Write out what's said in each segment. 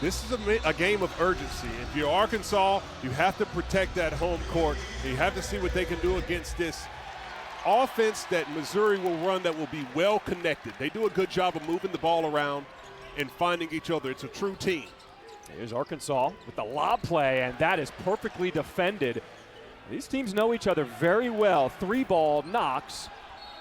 This is a game of urgency. If you're Arkansas, you have to protect that home court. You have to see what they can do against this offense that Missouri will run that will be well connected. They do a good job of moving the ball around and finding each other. It's a true team. Here's Arkansas with the lob play, and that is perfectly defended. These teams know each other very well. 3-ball Knox,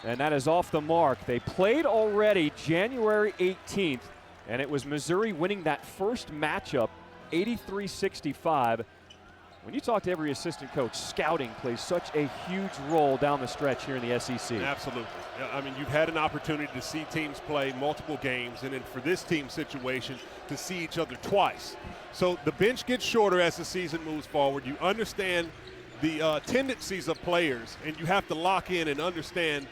and that is off the mark. They played already January 18th, and it was Missouri winning that first matchup 83-65. When you talk to every assistant coach, scouting plays such a huge role down the stretch here in the SEC. Absolutely. I mean, you've had an opportunity to see teams play multiple games, and then for this team situation, to see each other twice. So the bench gets shorter as the season moves forward. You understand the tendencies of players, and you have to lock in and understand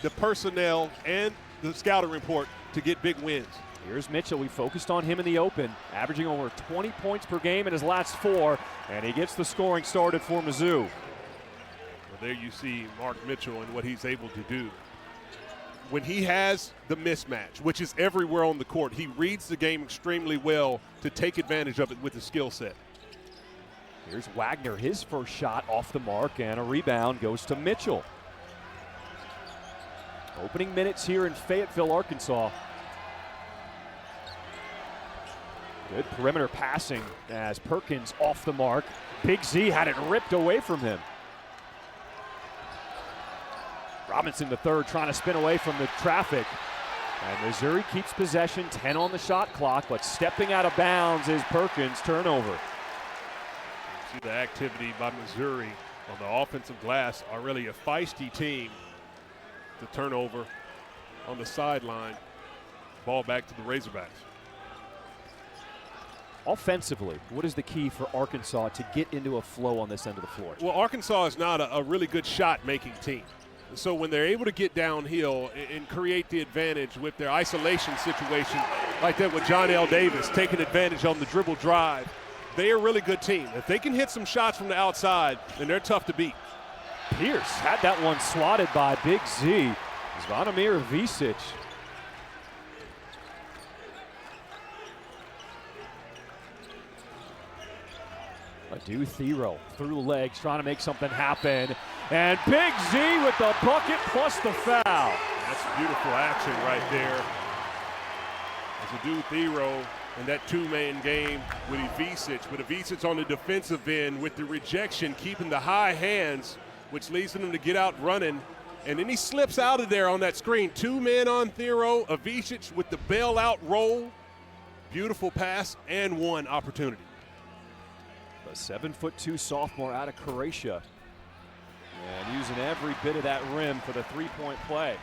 the personnel and the scouting report to get big wins. Here's Mitchell. We focused on him in the open, averaging over 20 points per game in his last 4, and he gets the scoring started for Mizzou. Well, there you see Mark Mitchell and what he's able to do. When he has the mismatch, which is everywhere on the court, he reads the game extremely well to take advantage of it with his skill set. Here's Wagner, his first shot off the mark, and a rebound goes to Mitchell. Opening minutes here in Fayetteville, Arkansas. Good perimeter passing as Perkins off the mark. Big Z had it ripped away from him. Robinson the third trying to spin away from the traffic. And Missouri keeps possession, 10 on the shot clock, but stepping out of bounds is Perkins, turnover. See the activity by Missouri on the offensive glass are really a feisty team. The turnover on the sideline, ball back to the Razorbacks. Offensively, what is the key for Arkansas to get into a flow on this end of the floor? Well, Arkansas is not a really good shot-making team. So when they're able to get downhill and create the advantage with their isolation situation, like that with John L. Davis taking advantage on the dribble drive, they are a really good team. If they can hit some shots from the outside, then they're tough to beat. Pierce had that one swatted by Big Z. Zvonimir Visic. Adu Thero through the legs, trying to make something happen. And Big Z with the bucket plus the foul. That's beautiful action right there. As Adu Thero in that two-man game with Visic. With Visic on the defensive end with the rejection, keeping the high hands, which leads them to get out running. And then he slips out of there on that screen. 2 men on Thero, Visic with the bailout roll. Beautiful pass and one opportunity. The 7'2" sophomore out of Croatia. And using every bit of that rim for the three-point play.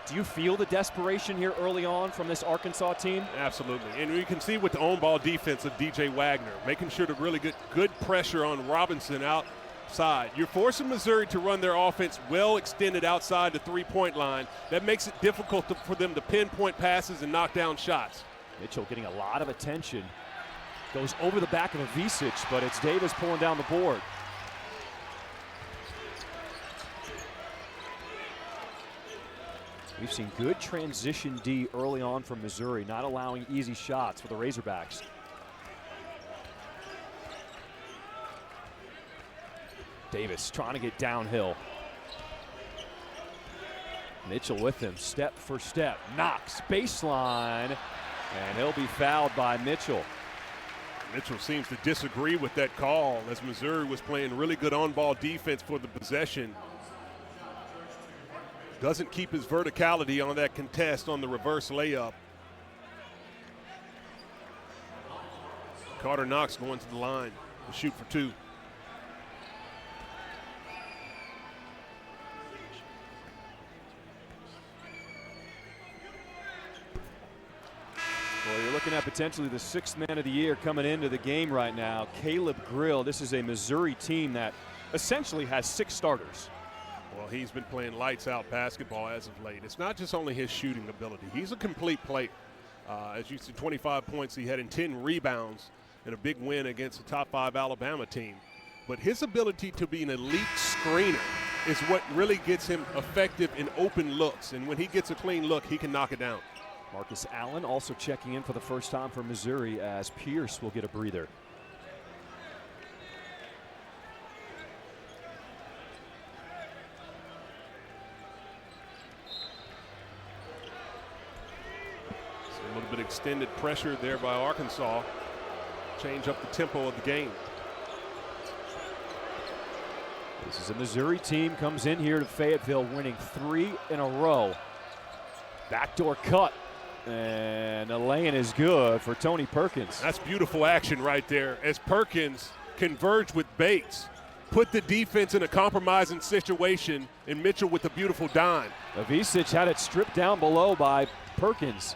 Do you feel the desperation here early on from this Arkansas team? Absolutely. And you can see with the on-ball defense of DJ Wagner, making sure to really get good pressure on Robinson outside. You're forcing Missouri to run their offense well extended outside the three-point line. That makes it difficult for them to pinpoint passes and knock down shots. Mitchell getting a lot of attention. Goes over the back of a Visic, but it's Davis pulling down the board. We've seen good transition D early on from Missouri, not allowing easy shots for the Razorbacks. Davis trying to get downhill. Mitchell with him, step for step. Knox, baseline, and he'll be fouled by Mitchell. Mitchell seems to disagree with that call as Missouri was playing really good on-ball defense for the possession. Doesn't keep his verticality on that contest on the reverse layup. Carter Knox going to the line to shoot for 2. Well, you're looking at potentially the 6th man of the year coming into the game right now. Caleb Grill. This is a Missouri team that essentially has 6 starters. Well, he's been playing lights-out basketball as of late. It's not just only his shooting ability. He's a complete player. As you see, 25 points he had in 10 rebounds in a big win against a top-5 Alabama team. But his ability to be an elite screener is what really gets him effective in open looks. And when he gets a clean look, he can knock it down. Marcus Allen also checking in for the first time for Missouri as Pierce will get a breather. So a little bit extended pressure there by Arkansas. Change up the tempo of the game. This is a Missouri team, comes in here to Fayetteville winning 3 in a row. Backdoor cut, and the lay-in is good for Tony Perkins. That's beautiful action right there as Perkins converged with Bates, put the defense in a compromising situation, and Mitchell with a beautiful dime. Avicic had it stripped down below by Perkins.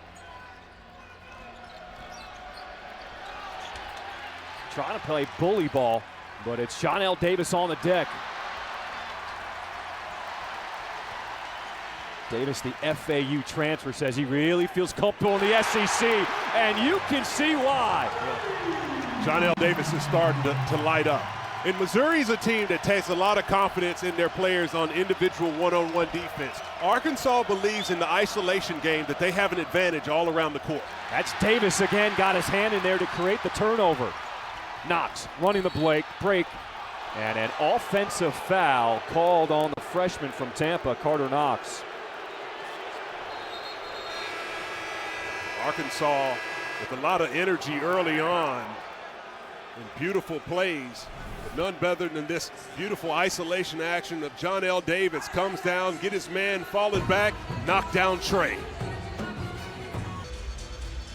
Trying to play bully ball, but it's Johnell Davis on the deck. Davis, the FAU transfer, says he really feels comfortable in the SEC, and you can see why. Johnell Davis is starting to light up. And Missouri's a team that takes a lot of confidence in their players on individual one-on-one defense. Arkansas believes in the isolation game that they have an advantage all around the court. That's Davis again, got his hand in there to create the turnover. Knox running the break, and an offensive foul called on the freshman from Tampa, Carter Knox. Arkansas with a lot of energy early on and beautiful plays, but none better than this beautiful isolation action of Johnell Davis. Comes down, get his man falling back, knock down Trey.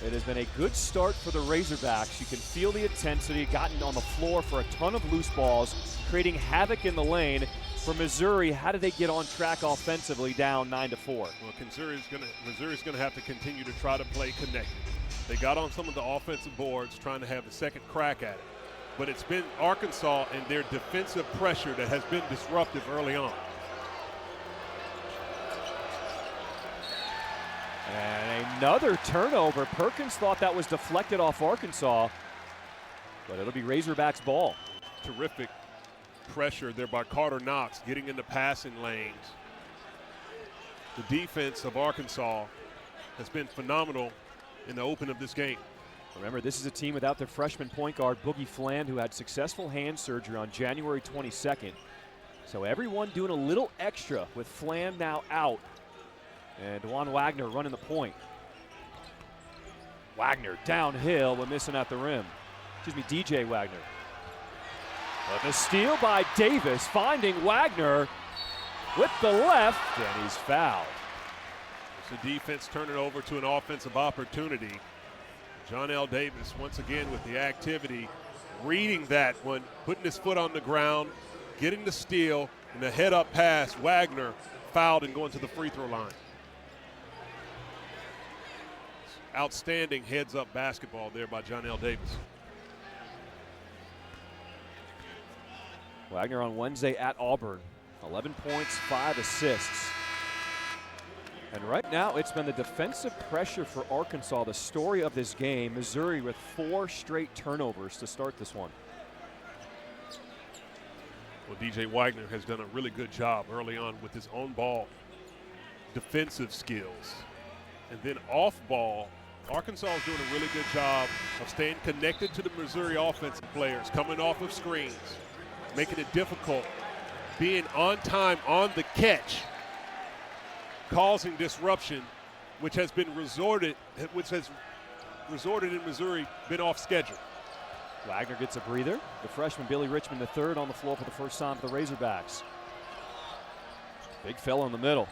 It has been a good start for the Razorbacks. You can feel the intensity, gotten on the floor for a ton of loose balls, creating havoc in the lane. For Missouri, how do they get on track offensively down 9-4? Well, Missouri's gonna have to continue to try to play connected. They got on some of the offensive boards trying to have a second crack at it. But it's been Arkansas and their defensive pressure that has been disruptive early on. And another turnover. Perkins thought that was deflected off Arkansas, but it'll be Razorbacks ball. Terrific pressure there by Carter Knox, getting into passing lanes. The defense of Arkansas has been phenomenal in the open of this game. Remember, this is a team without their freshman point guard, Boogie Fland, who had successful hand surgery on January 22nd. So everyone doing a little extra with Fland now out. And Dwan Wagner running the point. Wagner downhill, but missing at the rim. Excuse me, DJ Wagner. But the steal by Davis, finding Wagner with the left, and he's fouled. It's the defense turning over to an offensive opportunity. Johnell Davis once again with the activity, reading that one, putting his foot on the ground, getting the steal, and the head-up pass. Wagner fouled and going to the free throw line. Outstanding heads-up basketball there by Johnell Davis. Wagner on Wednesday at Auburn, 11 points, 5 assists. And right now, it's been the defensive pressure for Arkansas, the story of this game. Missouri with 4 straight turnovers to start this one. Well, DJ Wagner has done a really good job early on with his own ball defensive skills. And then off ball, Arkansas is doing a really good job of staying connected to the Missouri offensive players, coming off of screens, making it difficult, being on time on the catch, causing disruption, which has resorted in Missouri, been off schedule. Wagner gets a breather. The freshman Billy Richmond III on the floor for the first time for the Razorbacks. Big fella in the middle,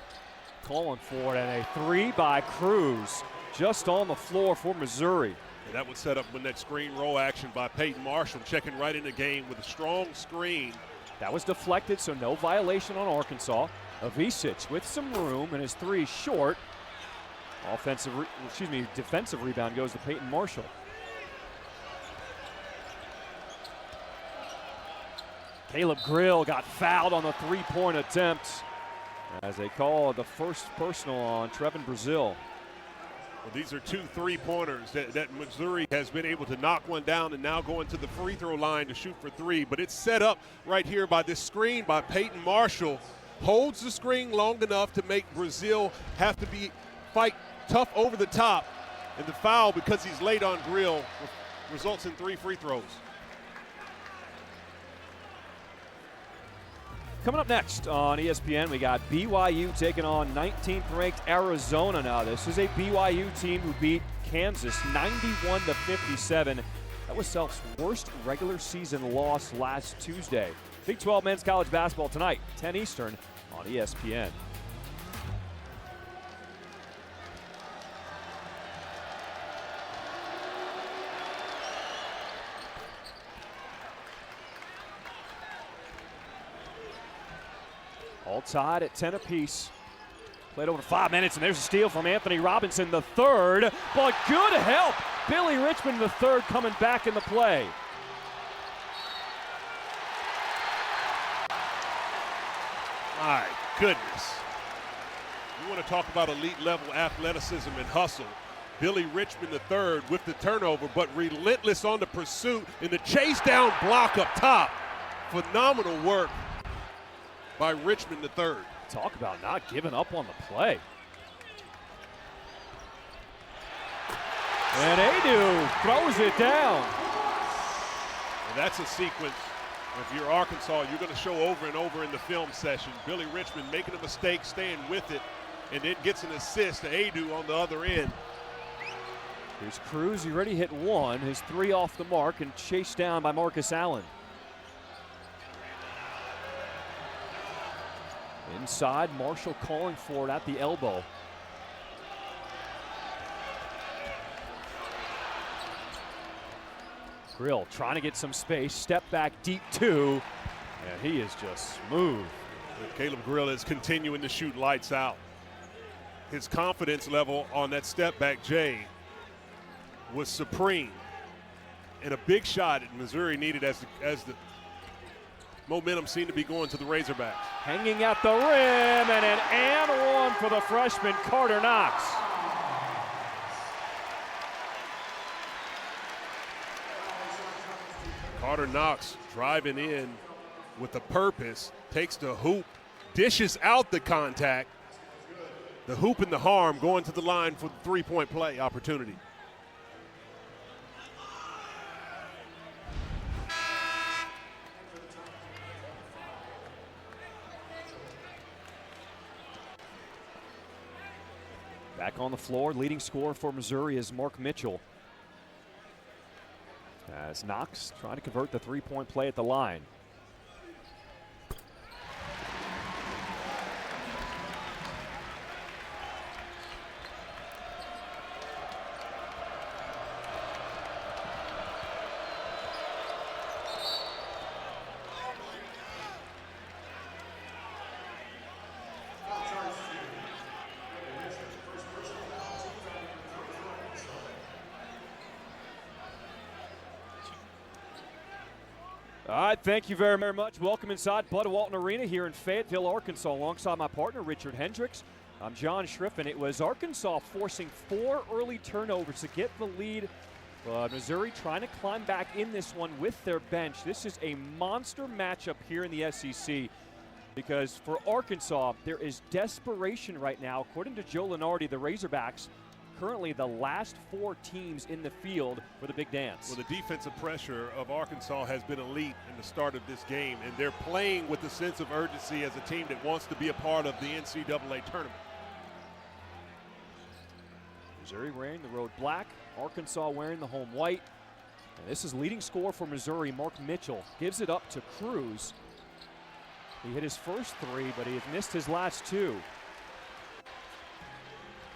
calling for it, and a 3 by Cruz, just on the floor for Missouri. And that would set up when that screen roll action by Peyton Marshall, checking right in the game with a strong screen. That was deflected, so no violation on Arkansas. Avicic with some room, and his 3 short. Defensive rebound goes to Peyton Marshall. Caleb Grill got fouled on the 3-point attempt as they call the first personal on Trevin Brazil. Well, these are 2 3-pointers that Missouri has been able to knock one down and now going to the free throw line to shoot for 3. But it's set up right here by this screen by Peyton Marshall. Holds the screen long enough to make Brazil have to fight tough over the top, and the foul, because he's late on Grill, results in 3 free throws. Coming up next on ESPN, we got BYU taking on 19th ranked Arizona now. This is a BYU team who beat Kansas 91-57. That was Self's worst regular season loss last Tuesday. Big 12 men's college basketball tonight, 10 Eastern on ESPN. All tied at 10 apiece. Played over 5 minutes, and there's a steal from Anthony Robinson, the third. But good help. Billy Richmond, the third, coming back in the play. My goodness. You want to talk about elite level athleticism and hustle. Billy Richmond the third with the turnover, but relentless on the pursuit in the chase down block up top. Phenomenal work by Richmond the third. Talk about not giving up on the play. And Adu throws it down. And that's a sequence. If you're Arkansas, you're going to show over and over in the film session. Billy Richmond making a mistake, staying with it, and then gets an assist to Adu on the other end. Here's Cruz. He already hit one. His 3 off the mark and chased down by Marcus Allen. Inside, Marshall calling for it at the elbow. Grill trying to get some space, step back deep 2, and he is just smooth. Caleb Grill is continuing to shoot lights out. His confidence level on that step back, Jay, was supreme. And a big shot that Missouri needed as the momentum seemed to be going to the Razorbacks. Hanging at the rim, and an and one for the freshman, Carter Knox. Carter Knox driving in with a purpose, takes the hoop, dishes out the contact. The hoop and the harm going to the line for the three-point play opportunity. Back on the floor, leading scorer for Missouri is Mark Mitchell. As Knox trying to convert the three-point play at the line. All right, thank you very, very much. Welcome inside Bud Walton Arena here in Fayetteville, Arkansas, alongside my partner, Richard Hendricks. I'm John Schriffen. It was Arkansas forcing 4 early turnovers to get the lead, but Missouri trying to climb back in this one with their bench. This is a monster matchup here in the SEC because for Arkansas, there is desperation right now. According to Joe Lenardi, the Razorbacks currently the last 4 teams in the field for the big dance. Well, the defensive pressure of Arkansas has been elite in the start of this game, and they're playing with a sense of urgency as a team that wants to be a part of the NCAA tournament. Missouri wearing the road black, Arkansas wearing the home white. And this is leading scorer for Missouri, Mark Mitchell. Gives it up to Cruz. He hit his first 3, but he has missed his last 2.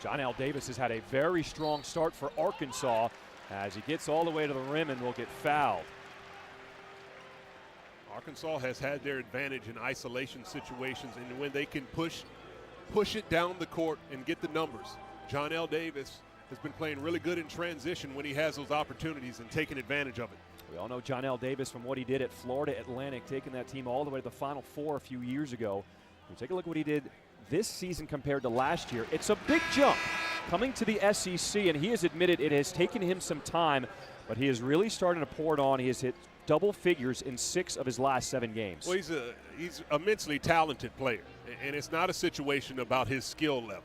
John L. Davis has had a very strong start for Arkansas as he gets all the way to the rim and will get fouled. Arkansas has had their advantage in isolation situations and when they can push it down the court and get the numbers. John L. Davis has been playing really good in transition when he has those opportunities and taking advantage of it. We all know John L. Davis from what he did at Florida Atlantic, taking that team all the way to the Final Four a few years ago. We take a look at what he did this season compared to last year. It's a big jump coming to the SEC, and he has admitted it has taken him some time, but he is really starting to pour it on. He has hit double figures in 6 of his last 7 games. Well, he's immensely talented player, and it's not a situation about his skill level,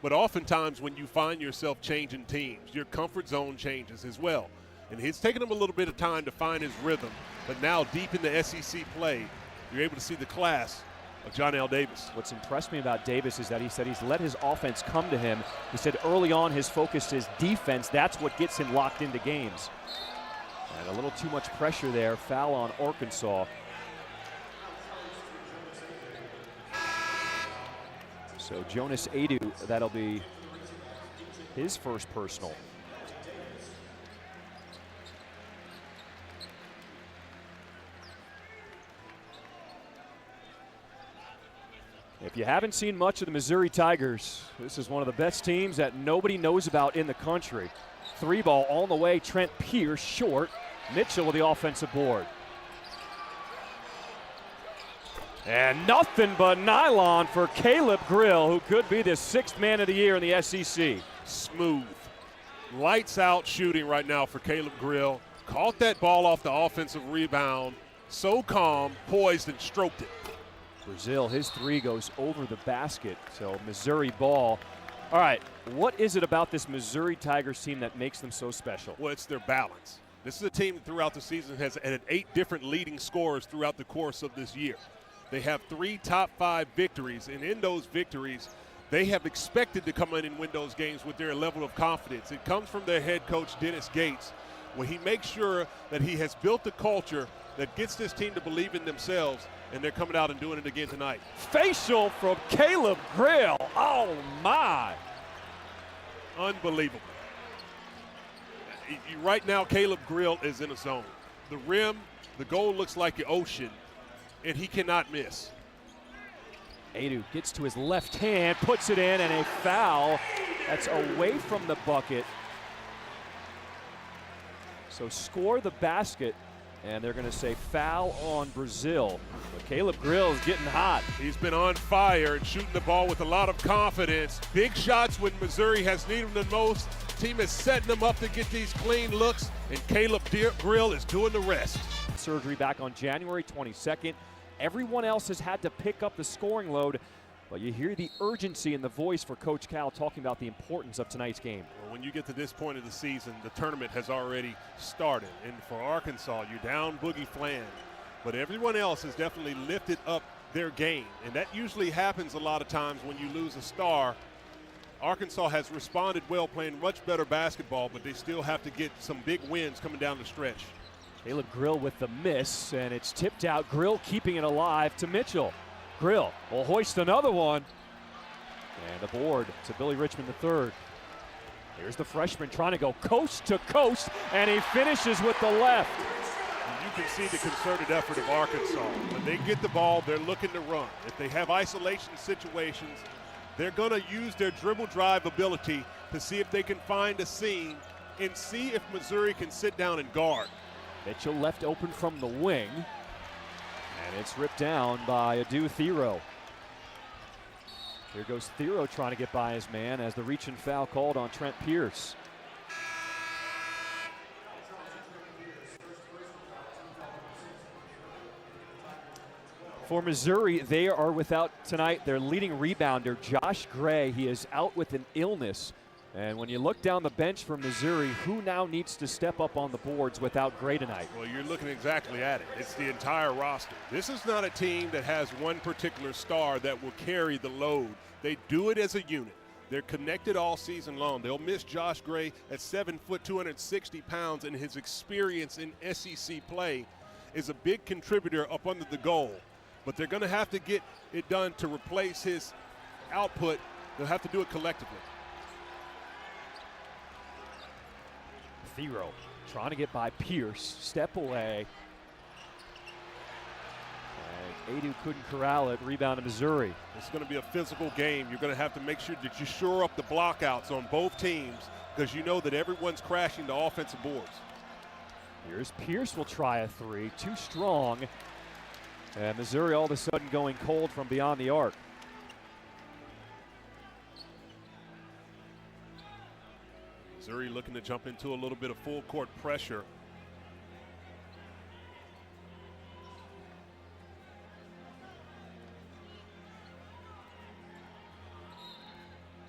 But oftentimes when you find yourself changing teams, your comfort zone changes as well. And it's taken him a little bit of time to find his rhythm. But now deep in the SEC play, you're able to see the class of John L. Davis. What's impressed me about Davis is that he said he's let his offense come to him. He said early on his focus is defense. That's what gets him locked into games. And a little too much pressure there. Foul on Arkansas. So Jonas Adu, that'll be his first personal. If you haven't seen much of the Missouri Tigers, this is one of the best teams that nobody knows about in the country. 3-ball on the way, Trent Pierce short. Mitchell with the offensive board. And nothing but nylon for Caleb Grill, who could be the 6th man of the year in the SEC. Smooth. Lights out shooting right now for Caleb Grill. Caught that ball off the offensive rebound. So calm, poised, and stroked it. Brazil, his 3 goes over the basket. So Missouri ball. All right, what is it about this Missouri Tigers team that makes them so special? Well, it's their balance. This is a team throughout the season has had 8 different leading scorers throughout the course of this year. They have 3 top 5 victories, and in those victories, they have expected to come in and win those games with their level of confidence. It comes from their head coach, Dennis Gates, where he makes sure that he has built a culture that gets this team to believe in themselves, and they're coming out and doing it again tonight. Facial from Caleb Grill. Oh, my. Unbelievable. Right now, Caleb Grill is in a zone. The rim, the goal looks like the ocean, and he cannot miss. Adu gets to his left hand, puts it in, and a foul. That's away from the bucket. So score the basket, and they're going to say foul on Brazil. But Caleb Grill is getting hot. He's been on fire and shooting the ball with a lot of confidence. Big shots when Missouri has needed them the most. Team is setting them up to get these clean looks, and Caleb Grill is doing the rest. Surgery back on January 22nd. Everyone else has had to pick up the scoring load, but you hear the urgency in the voice for Coach Cal talking about the importance of tonight's game. Well, when you get to this point of the season, the tournament has already started. And for Arkansas, you're down Boogie Flan. But everyone else has definitely lifted up their game. And that usually happens a lot of times when you lose a star. Arkansas has responded well, playing much better basketball, but they still have to get some big wins coming down the stretch. Caleb Grill with the miss, and it's tipped out. Grill keeping it alive to Mitchell. Grill will hoist another one. And the board to Billy Richmond III. Here's the freshman trying to go coast to coast, and he finishes with the left. You can see the concerted effort of Arkansas. When they get the ball, they're looking to run. If they have isolation situations, they're going to use their dribble drive ability to see if they can find a seam and see if Missouri can sit down and guard. Mitchell left open from the wing, and it's ripped down by Adu Thero. Here goes Thero trying to get by his man as the reach and foul called on Trent Pierce. For Missouri, they are without tonight their leading rebounder, Josh Gray. He is out with an illness. And when you look down the bench for Missouri, who now needs to step up on the boards without Gray tonight? Well, you're looking exactly at it. It's the entire roster. This is not a team that has one particular star that will carry the load. They do it as a unit. They're connected all season long. They'll miss Josh Gray at 7 foot, 260 pounds, and his experience in SEC play is a big contributor up under the goal. But they're going to have to get it done to replace his output. They'll have to do it collectively. Thero trying to get by Pierce, step away. And Adu couldn't corral it, rebound to Missouri. It's going to be a physical game. You're going to have to make sure that you shore up the blockouts on both teams because you know that everyone's crashing the offensive boards. Here's Pierce will try a 3, too strong. And Missouri all of a sudden going cold from beyond the arc. Missouri looking to jump into a little bit of full court pressure.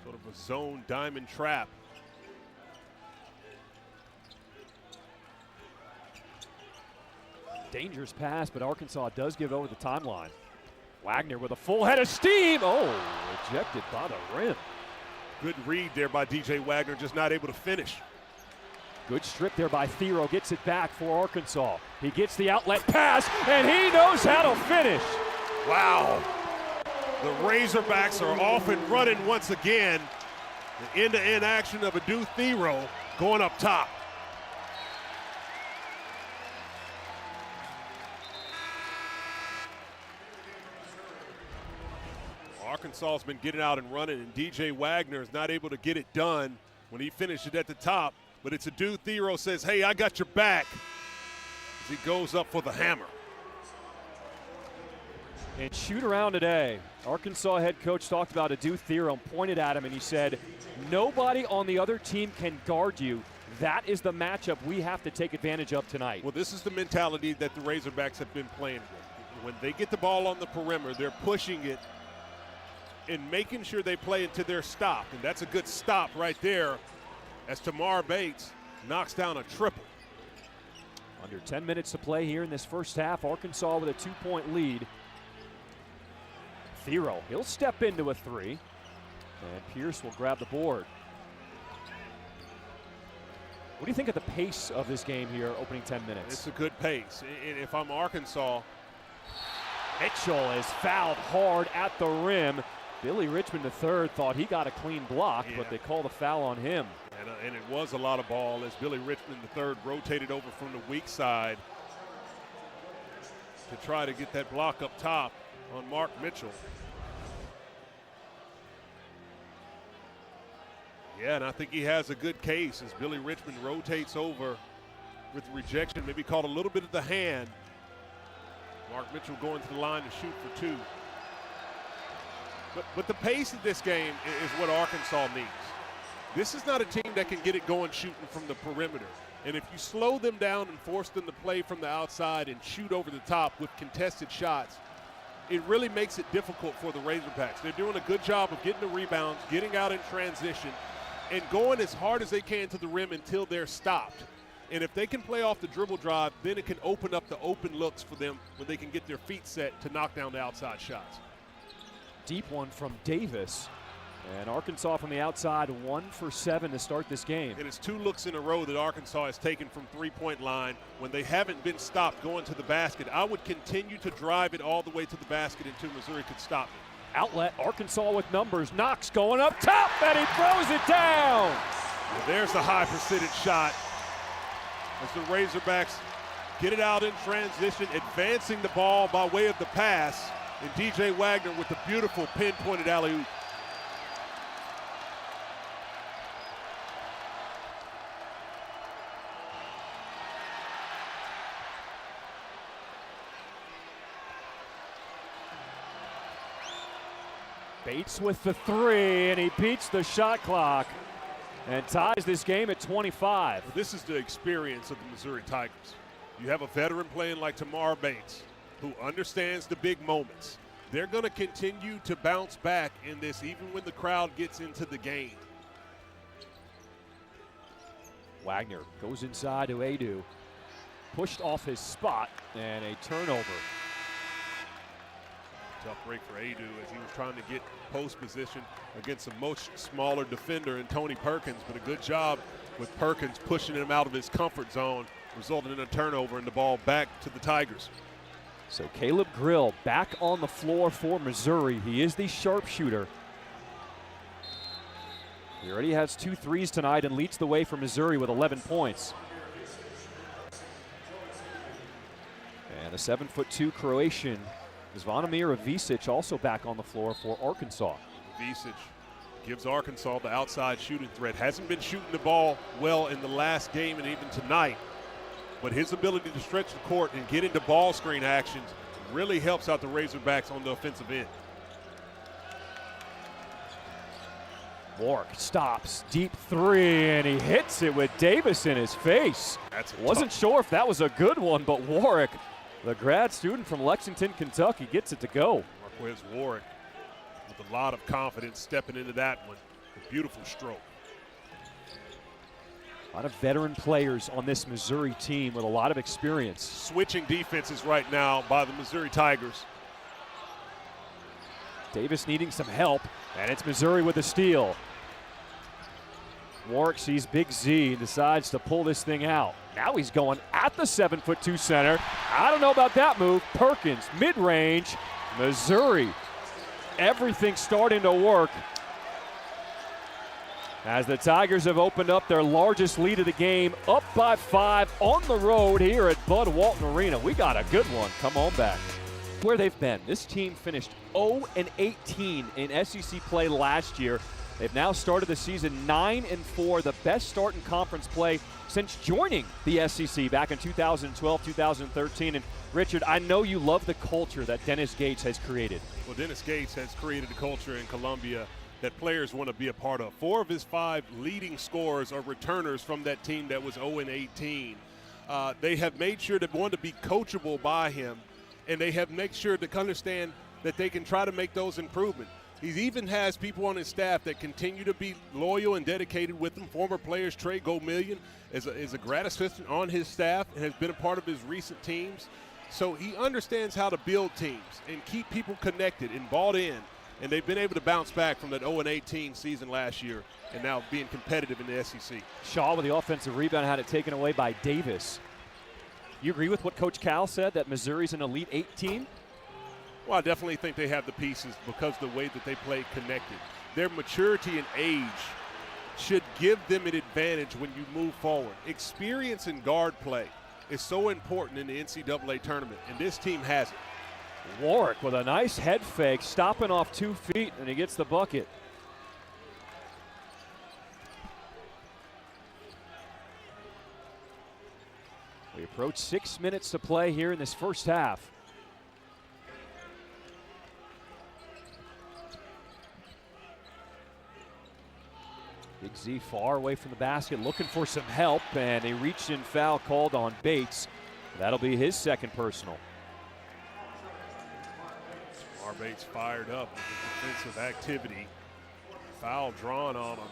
Sort of a zone diamond trap. Dangerous pass, but Arkansas does give over the timeline. Wagner with a full head of steam. Oh, rejected by the rim. Good read there by DJ Wagner, just not able to finish. Good strip there by Thero, gets it back for Arkansas. He gets the outlet pass, and he knows how to finish. Wow. The Razorbacks are off and running once again. The end-to-end action of Adu Thero going up top. Arkansas's been getting out and running, and DJ Wagner is not able to get it done when he finished it at the top. But it's Adu Thero says, hey, I got your back, as he goes up for the hammer. And shoot around today, Arkansas head coach talked about Adu Thero and pointed at him, and he said, nobody on the other team can guard you. That is the matchup we have to take advantage of tonight. Well, this is the mentality that the Razorbacks have been playing with. When they get the ball on the perimeter, they're pushing it and making sure they play into their stop. And that's a good stop right there as Tamar Bates knocks down a triple. Under 10 minutes to play here in this first half, Arkansas with a 2-point lead. Thero, he'll step into a three, and Pierce will grab the board. What do you think of the pace of this game here, opening 10 minutes? It's a good pace. And if I'm Arkansas, Mitchell is fouled hard at the rim. Billy Richmond III thought he got a clean block, but they called a foul on him. And it was a lot of ball as Billy Richmond III rotated over from the weak side to try to get that block up top on Mark Mitchell. Yeah, and I think he has a good case as Billy Richmond rotates over with rejection, maybe caught a little bit of the hand. Mark Mitchell going to the line to shoot for two. But the pace of this game is what Arkansas needs. This is not a team that can get it going shooting from the perimeter. And if you slow them down and force them to play from the outside and shoot over the top with contested shots, it really makes it difficult for the Razorbacks. They're doing a good job of getting the rebounds, getting out in transition, and going as hard as they can to the rim until they're stopped. And if they can play off the dribble drive, then it can open up the open looks for them when they can get their feet set to knock down the outside shots. Deep one from Davis. And Arkansas from the outside, 1 for 7 to start this game. And it's 2 looks in a row that Arkansas has taken from three-point line when they haven't been stopped going to the basket. I would continue to drive it all the way to the basket until Missouri could stop it. Outlet, Arkansas with numbers. Knox going up top, and he throws it down. Well, there's the high percentage shot as the Razorbacks get it out in transition, advancing the ball by way of the pass. And DJ Wagner with the beautiful pinpointed alley-oop. Bates with the three, and he beats the shot clock and ties this game at 25. This is the experience of the Missouri Tigers. You have a veteran playing like Tamar Bates, who understands the big moments. They're going to continue to bounce back in this even when the crowd gets into the game. Wagner goes inside to Adu. Pushed off his spot, and a turnover. Tough break for Adu as he was trying to get post position against a much smaller defender in Tony Perkins, but a good job with Perkins pushing him out of his comfort zone, resulting in a turnover and the ball back to the Tigers. So Caleb Grill back on the floor for Missouri. He is the sharpshooter. He already has 2 threes tonight and leads the way for Missouri with 11 points. And a 7'2" Croatian, Zvonimir Ivisic, also back on the floor for Arkansas. Ivisic gives Arkansas the outside shooting threat. Hasn't been shooting the ball well in the last game and even tonight. But his ability to stretch the court and get into ball screen actions really helps out the Razorbacks on the offensive end. Warwick stops, deep three, and he hits it with Davis in his face. Wasn't sure if that was a good one, but Warwick, the grad student from Lexington, Kentucky, gets it to go. Marquez Warwick with a lot of confidence stepping into that one. A beautiful stroke. A lot of veteran players on this Missouri team with a lot of experience. Switching defenses right now by the Missouri Tigers. Davis needing some help, and it's Missouri with a steal. Warwick sees Big Z and decides to pull this thing out. Now he's going at the 7'2" center. I don't know about that move. Perkins, mid-range, Missouri. Everything starting to work as the Tigers have opened up their largest lead of the game, up by 5 on the road here at Bud Walton Arena. We got a good one. Come on back. Where they've been, this team finished 0-18 in SEC play last year. They've now started the season 9-4, the best start in conference play since joining the SEC back in 2012, 2013. And Richard, I know you love the culture that Dennis Gates has created. Well, Dennis Gates has created a culture in Columbia that players want to be a part of. 4 of his 5 leading scorers are returners from that team that was 0-18. They have made sure to want to be coachable by him, and they have made sure to understand that they can try to make those improvements. He even has people on his staff that continue to be loyal and dedicated with him. Former players, Trey Gomillion is a grad assistant on his staff and has been a part of his recent teams. So he understands how to build teams and keep people connected and bought in. And they've been able to bounce back from that 0-18 season last year and now being competitive in the SEC. Shaw with the offensive rebound, had it taken away by Davis. You agree with what Coach Cal said, that Missouri's an Elite 8 team? Well, I definitely think they have the pieces because of the way that they play connected. Their maturity and age should give them an advantage when you move forward. Experience in guard play is so important in the NCAA tournament, and this team has it. Warwick with a nice head fake, stopping off 2 feet, and he gets the bucket. We approach 6 minutes to play here in this first half. Big Z far away from the basket, looking for some help, and a reach-in foul called on Bates. That'll be his second personal. Bates fired up with the defensive activity. Foul drawn on him.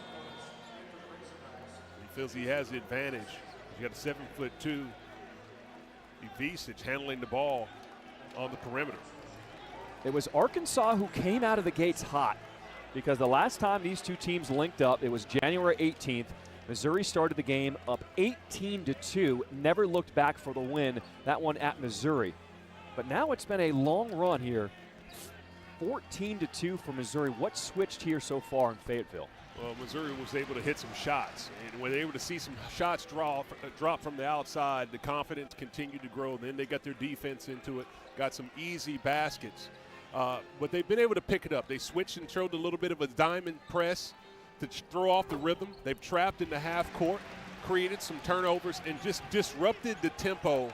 He feels he has the advantage. He's got a 7'2" Ivisic handling the ball on the perimeter. It was Arkansas who came out of the gates hot, because the last time these two teams linked up, it was January 18th. Missouri started the game up 18-2, never looked back for the win, that one at Missouri. But now it's been a long run here. 14-2 for Missouri. What switched here so far in Fayetteville? Well, Missouri was able to hit some shots, and when they were able to see some shots drop from the outside, the confidence continued to grow. Then they got their defense into it, got some easy baskets. But they've been able to pick it up. They switched and showed a little bit of a diamond press to throw off the rhythm. They've trapped in the half court, created some turnovers, and just disrupted the tempo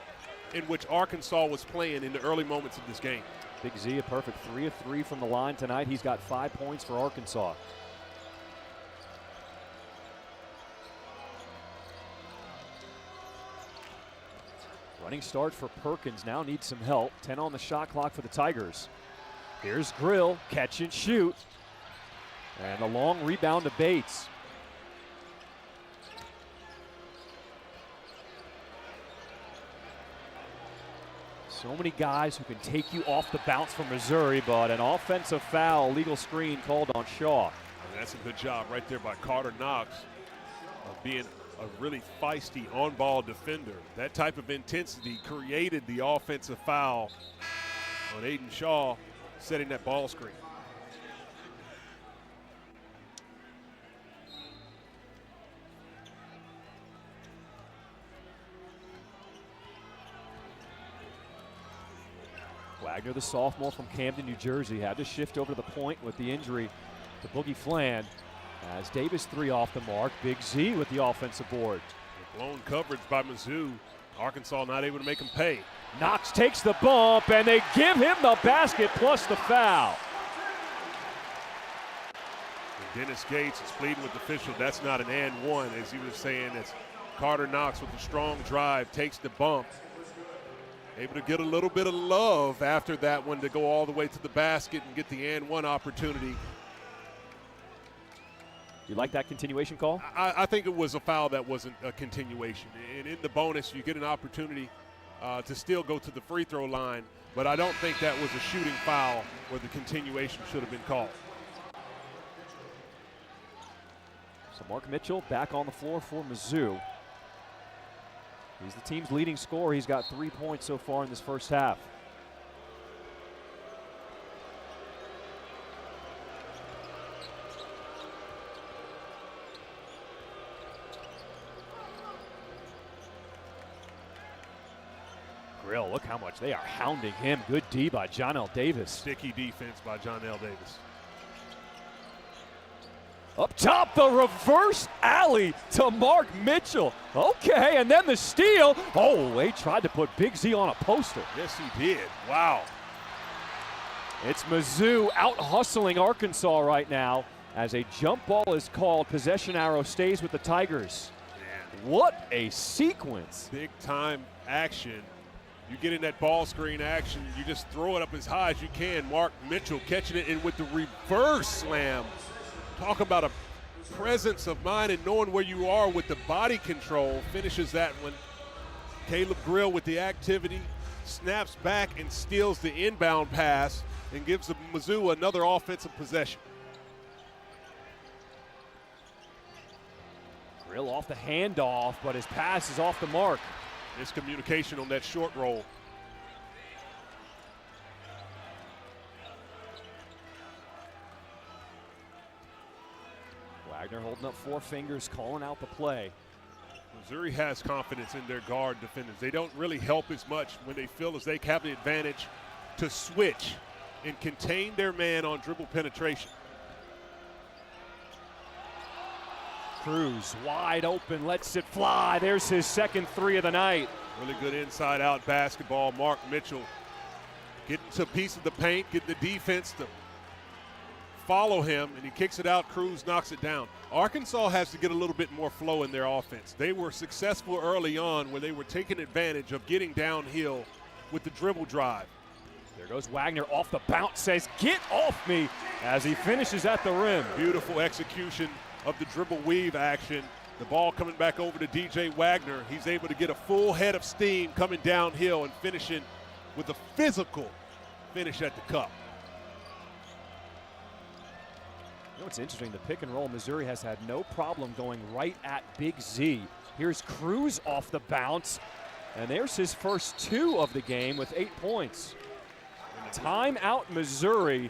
in which Arkansas was playing in the early moments of this game. Big Z, a perfect 3 of 3 from the line tonight. He's got 5 points for Arkansas. Running start for Perkins, now needs some help. 10 on the shot clock for the Tigers. Here's Grill, catch and shoot. And a long rebound to Bates. So many guys who can take you off the bounce from Missouri, but an offensive foul, legal screen called on Shaw. And that's a good job right there by Carter Knox of being a really feisty on-ball defender. That type of intensity created the offensive foul on Aiden Shaw, setting that ball screen. Wagner, the sophomore from Camden, New Jersey, had to shift over to the point with the injury to Boogie Fland. As Davis 3 off the mark, Big Z with the offensive board. Blown coverage by Mizzou. Arkansas not able to make him pay. Knox takes the bump, and they give him the basket plus the foul. And Dennis Gates is pleading with the official. That's not an and one, as he was saying. It's Carter Knox with a strong drive, takes the bump. Able to get a little bit of love after that one to go all the way to the basket and get the and one opportunity. You like that continuation call? I think it was a foul that wasn't a continuation. And in the bonus, you get an opportunity to still go to the free throw line, but I don't think that was a shooting foul where the continuation should have been called. So Mark Mitchell back on the floor for Mizzou. He's the team's leading scorer. He's got 3 points so far in this first half. Grill, look how much they are hounding him. Good D by John L. Davis. Sticky defense by John L. Davis. Up top, the reverse alley to Mark Mitchell. Okay, and then the steal. Oh, they tried to put Big Z on a poster. Yes, he did. Wow. It's Mizzou out hustling Arkansas right now as a jump ball is called. Possession arrow stays with the Tigers. Man. What a sequence. Big time action. You get in that ball screen action, you just throw it up as high as you can. Mark Mitchell catching it in with the reverse slam. Talk about a presence of mind and knowing where you are with the body control. Finishes that one. Caleb Grill with the activity, snaps back and steals the inbound pass and gives the Mizzou another offensive possession. Grill off the handoff, but his pass is off the mark. Miscommunication on that short roll. Wagner holding up 4 fingers, calling out the play. Missouri has confidence in their guard defenders. They don't really help as much when they feel as they have the advantage to switch and contain their man on dribble penetration. Cruz wide open, lets it fly. There's his second 3 of the night. Really good inside-out basketball. Mark Mitchell getting to a piece of the paint, getting the defense to follow him, and he kicks it out. Cruz knocks it down. Arkansas has to get a little bit more flow in their offense. They were successful early on where they were taking advantage of getting downhill with the dribble drive. There goes Wagner off the bounce, says, "Get off me," as he finishes at the rim. Beautiful execution of the dribble weave action. The ball coming back over to DJ Wagner. He's able to get a full head of steam coming downhill and finishing with a physical finish at the cup. You know what's interesting? The pick and roll, Missouri has had no problem going right at Big Z. Here's Cruz off the bounce, and there's his first 2 of the game with 8 points. Timeout, Missouri,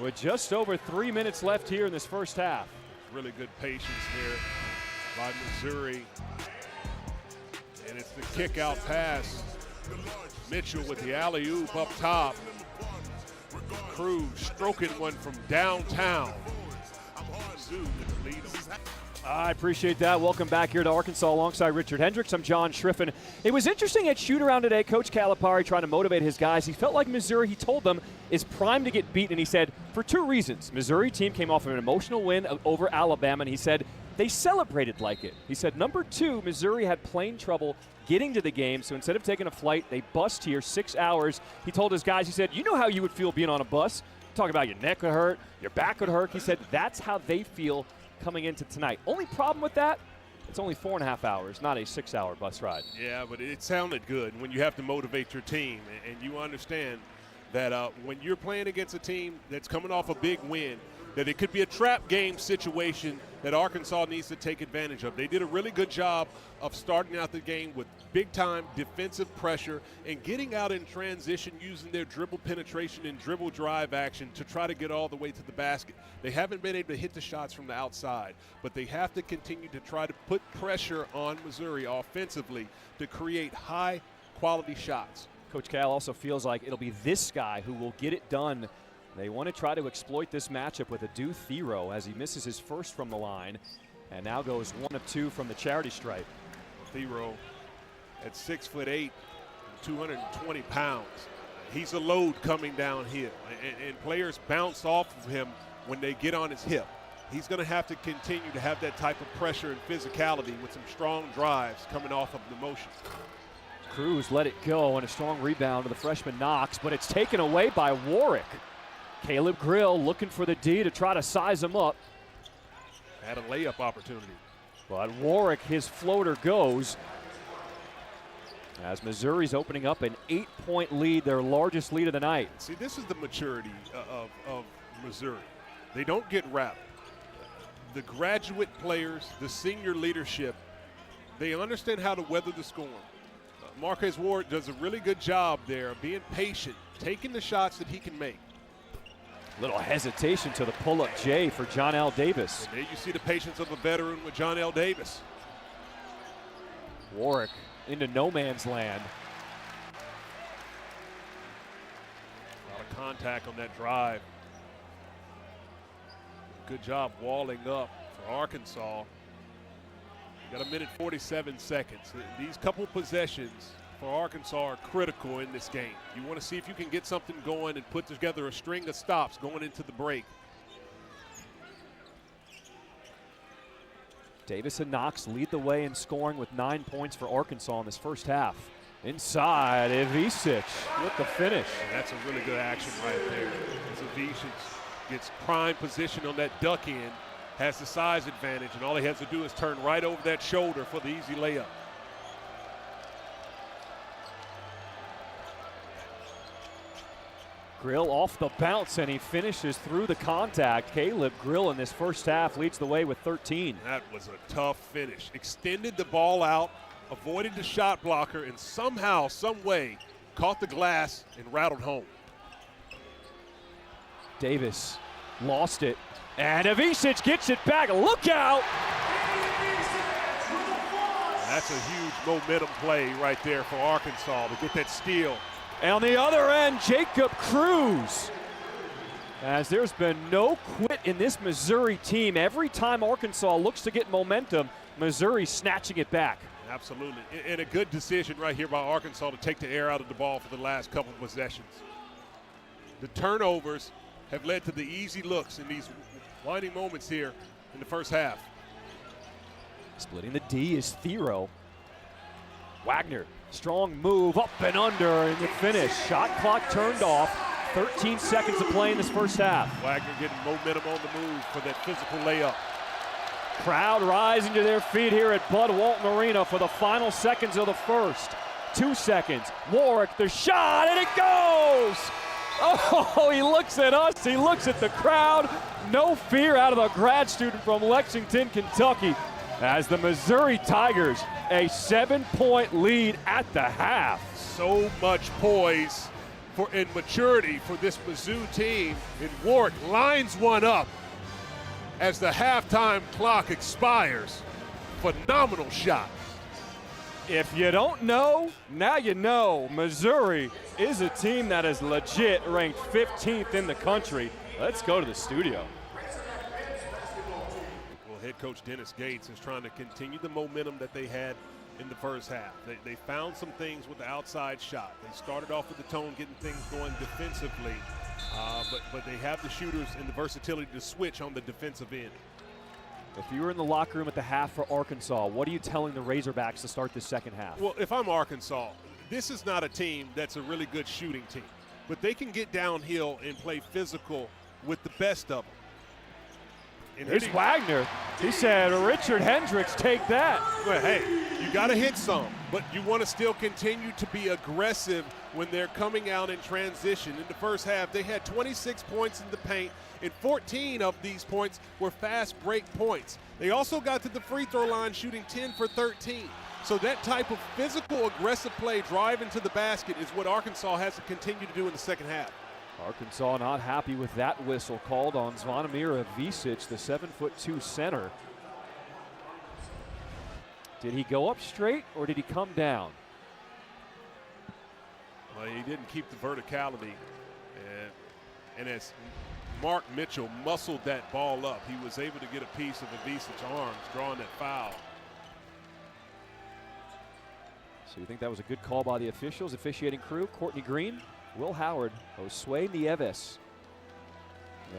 with just over 3 minutes left here in this first half. Really good patience there by Missouri. And it's the kick out pass. Mitchell with the alley-oop up top. Cruz stroking one from downtown. Mizzou with the lead. I appreciate that. Welcome back here to Arkansas alongside Richard Hendricks. I'm John Schriffen. It was interesting at shoot-around today. Coach Calipari trying to motivate his guys. He felt like Missouri, he told them, is primed to get beaten. And he said, for 2 reasons. Missouri team came off of an emotional win over Alabama, and he said they celebrated like it. He said, number 2, Missouri had plain trouble getting to the game, so instead of taking a flight, they bussed here 6 hours. He told his guys, he said, you know how you would feel being on a bus. Talking about your neck would hurt, your back would hurt. He said that's how they feel coming into tonight. Only problem with that, it's only 4.5 hours, not a 6-hour bus ride. Yeah, but it sounded good when you have to motivate your team, and you understand that when you're playing against a team that's coming off a big win, that it could be a trap game situation that Arkansas needs to take advantage of. They did a really good job of starting out the game with big-time defensive pressure and getting out in transition using their dribble penetration and dribble drive action to try to get all the way to the basket. They haven't been able to hit the shots from the outside, but they have to continue to try to put pressure on Missouri offensively to create high-quality shots. Coach Cal also feels like it'll be this guy who will get it done. They want to try to exploit this matchup with Adu Thero as he misses his first from the line and now goes 1 of 2 from the charity stripe. Thero at 6'8", 220 pounds. He's a load coming downhill, and players bounce off of him when they get on his hip. He's going to have to continue to have that type of pressure and physicality with some strong drives coming off of the motion. Cruz let it go, and a strong rebound to the freshman Knox, but it's taken away by Warwick. Caleb Grill looking for the D to try to size him up. Had a layup opportunity. But Warwick, his floater goes. As Missouri's opening up an 8-point lead, their largest lead of the night. See, this is the maturity of Missouri. They don't get rattled. The graduate players, the senior leadership, they understand how to weather the storm. Marquez Ward does a really good job there of being patient, taking the shots that he can make. Little hesitation to the pull-up J for John L. Davis. And there you see the patience of a veteran with John L. Davis. Warwick into no man's land. A lot of contact on that drive. Good job walling up for Arkansas. Got a minute 47 seconds. These couple possessions for Arkansas are critical in this game. You want to see if you can get something going and put together a string of stops going into the break. Davis and Knox lead the way in scoring with 9 points for Arkansas in this first half. Inside, Ivisic with the finish. And that's a really good action right there. As Ivisic gets prime position on that duck end, has the size advantage, and all he has to do is turn right over that shoulder for the easy layup. Grill off the bounce, and he finishes through the contact. Caleb Grill in this first half leads the way with 13. That was a tough finish. Extended the ball out, avoided the shot blocker, and somehow, some way, caught the glass and rattled home. Davis lost it, and Ivisic gets it back. Look out! That's a huge momentum play right there for Arkansas to get that steal. And on the other end, Jacob Cruz. As there's been no quit in this Missouri team. Every time Arkansas looks to get momentum, Missouri snatching it back. Absolutely, and a good decision right here by Arkansas to take the air out of the ball for the last couple of possessions. The turnovers have led to the easy looks in these winding moments here in the first half. Splitting the D is Thero. Wagner, strong move, up and under in the finish. Shot clock turned off. 13 seconds to play in this first half. Wagner getting momentum on the move for that physical layup. Crowd rising to their feet here at Bud Walton Arena for the final seconds of the first. 2 seconds. Warwick, the shot, and it goes! Oh, he looks at us, he looks at the crowd. No fear out of the grad student from Lexington, Kentucky, as the Missouri Tigers, a 7-point lead at the half. So much poise and maturity for this Mizzou team. And Warwick lines one up as the halftime clock expires. Phenomenal shot. If you don't know, now you know. Missouri is a team that is legit ranked 15th in the country. Let's go to the studio. Well, head coach Dennis Gates is trying to continue the momentum that they had in the first half. They found some things with the outside shot. They started off with the tone, getting things going defensively, but they have the shooters and the versatility to switch on the defensive end. If you were in the locker room at the half for Arkansas, what are you telling the Razorbacks to start this second half? Well, if I'm Arkansas, this is not a team that's a really good shooting team, but they can get downhill and play physical with the best of them. And here's Wagner. He said, Richard Hendricks, take that. Well, hey, you got to hit some, but you want to still continue to be aggressive when they're coming out in transition. In the first half, they had 26 points in the paint, and 14 of these points were fast break points. They also got to the free throw line shooting 10 for 13. So that type of physical, aggressive play, drive into the basket, is what Arkansas has to continue to do in the second half. Arkansas not happy with that whistle called on Zvonimir Ivisic, the 7'2" center. Did he go up straight or did he come down? Well, he didn't keep the verticality, and as Mark Mitchell muscled that ball up, he was able to get a piece of Ivisic's arms, drawing that foul. So you think that was a good call by the officials? Officiating crew, Courtney Green, Will Howard, Josue Nieves.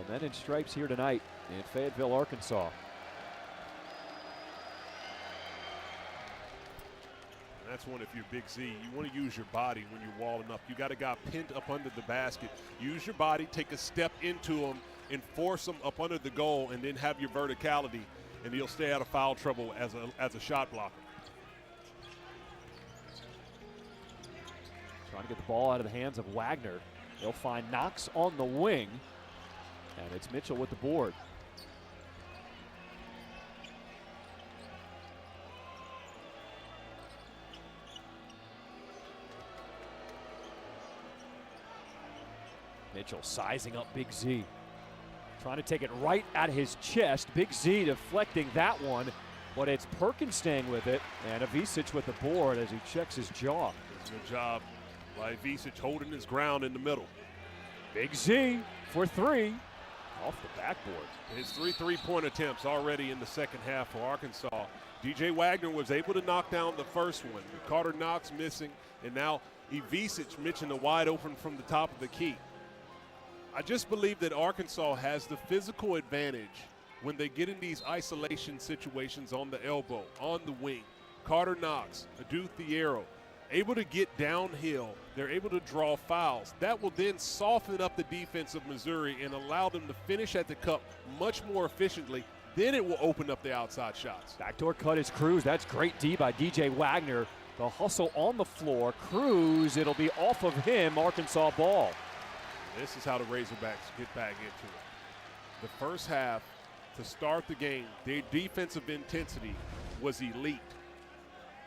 The men in stripes here tonight in Fayetteville, Arkansas. That's one, if you're Big Z, you want to use your body when you're walling up. You got a guy pinned up under the basket. Use your body, take a step into him, and force him up under the goal, and then have your verticality. and he'll stay out of foul trouble as a shot blocker. Trying to get the ball out of the hands of Wagner. They'll find Knox on the wing, and it's Mitchell with the board. Mitchell sizing up Big Z. Trying to take it right at his chest. Big Z deflecting that one, but it's Perkins staying with it, and Ivisic with the board as he checks his jaw. It's a good job by Ivisic holding his ground in the middle. Big Z for three off the backboard. His 3 3-point attempts already in the second half for Arkansas. DJ Wagner was able to knock down the first one. Carter Knox missing, and now Ivisic missing a wide open from the top of the key. I just believe that Arkansas has the physical advantage when they get in these isolation situations on the elbow, on the wing. Carter Knox, Adu Thiero, able to get downhill. They're able to draw fouls. That will then soften up the defense of Missouri and allow them to finish at the cup much more efficiently. Then it will open up the outside shots. Backdoor cut is Cruz. That's great D by DJ Wagner. The hustle on the floor. Cruz, it'll be off of him. Arkansas ball. This is how the Razorbacks get back into it. The first half, to start the game, their defensive intensity was elite.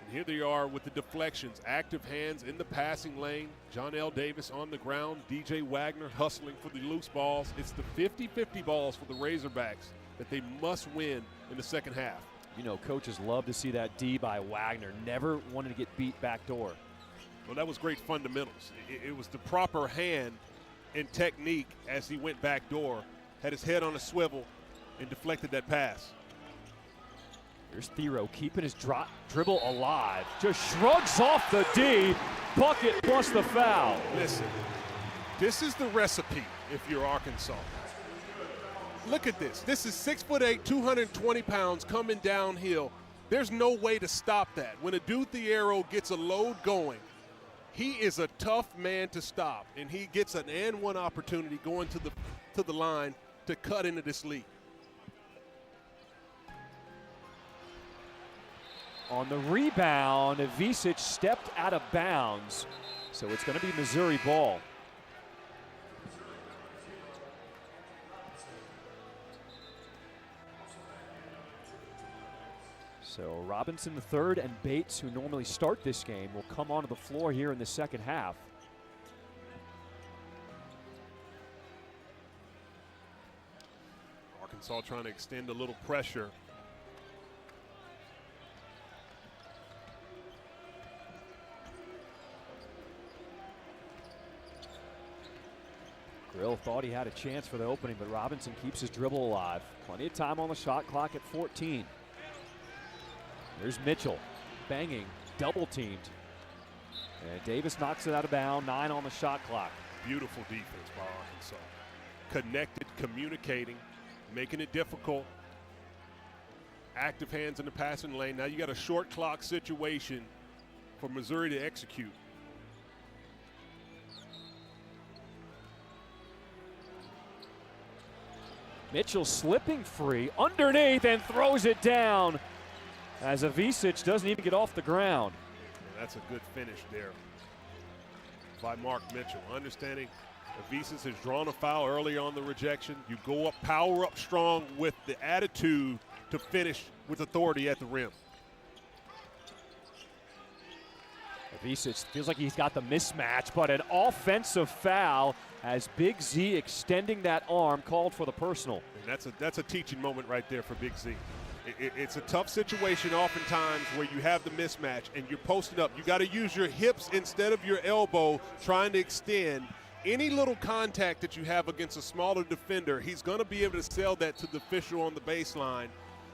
And here they are with the deflections, active hands in the passing lane. John L. Davis on the ground, DJ Wagner hustling for the loose balls. It's the 50-50 balls for the Razorbacks that they must win in the second half. You know, coaches love to see that D by Wagner. Never wanted to get beat backdoor. Well, that was great fundamentals. It was the proper hand and technique as he went back door, had his head on a swivel, and deflected that pass. Here's Thiero keeping his dribble alive. Just shrugs off the D. Bucket plus the foul. Listen, this is the recipe if you're Arkansas. Look at this. This is 6'8", 220 pounds coming downhill. There's no way to stop that. When Adu Thiero gets a load going, he is a tough man to stop, and he gets an and one opportunity going to the line to cut into this lead. On the rebound, Ivisic stepped out of bounds, so it's going to be Missouri ball. So Robinson the third and Bates, who normally start this game, will come onto the floor here in the second half. Arkansas trying to extend a little pressure. Grill thought he had a chance for the opening, but Robinson keeps his dribble alive. Plenty of time on the shot clock at 14. There's Mitchell, banging, double teamed. And Davis knocks it out of bounds, 9 on the shot clock. Beautiful defense by Arkansas. Connected, communicating, making it difficult. Active hands in the passing lane. Now you got a short clock situation for Missouri to execute. Mitchell slipping free underneath and throws it down as Ivisic doesn't even get off the ground. And that's a good finish there by Mark Mitchell. Understanding Ivisic has drawn a foul early on the rejection. You go up, power up strong with the attitude to finish with authority at the rim. Ivisic feels like he's got the mismatch, but an offensive foul as Big Z extending that arm called for the personal. And that's a teaching moment right there for Big Z. It's a tough situation oftentimes where you have the mismatch and you're posted up. You got to use your hips instead of your elbow trying to extend. Any little contact that you have against a smaller defender, he's going to be able to sell that to the official on the baseline.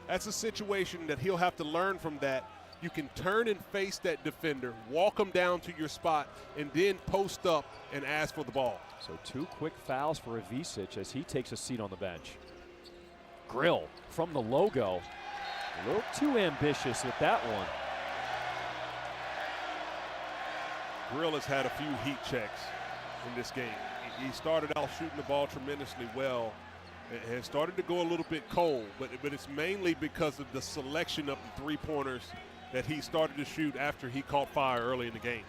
That's a situation that he'll have to learn from that. You can turn and face that defender, walk him down to your spot, and then post up and ask for the ball. So 2 quick fouls for Ivisic as he takes a seat on the bench. Grill from the logo. A little too ambitious with that one. Grill has had a few heat checks in this game. He started out shooting the ball tremendously well, has started to go a little bit cold, but it's mainly because of the selection of the three-pointers that he started to shoot after he caught fire early in the game.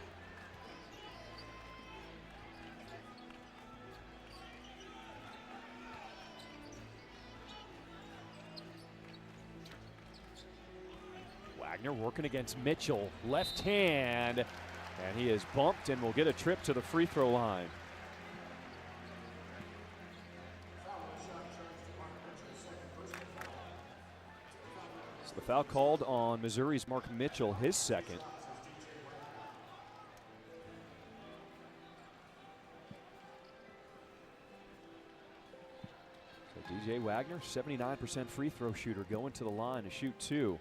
Wagner working against Mitchell, left hand, and he is bumped and will get a trip to the free throw line. So the foul called on Missouri's Mark Mitchell, his second. So DJ Wagner, 79% free throw shooter, going to the line to shoot two.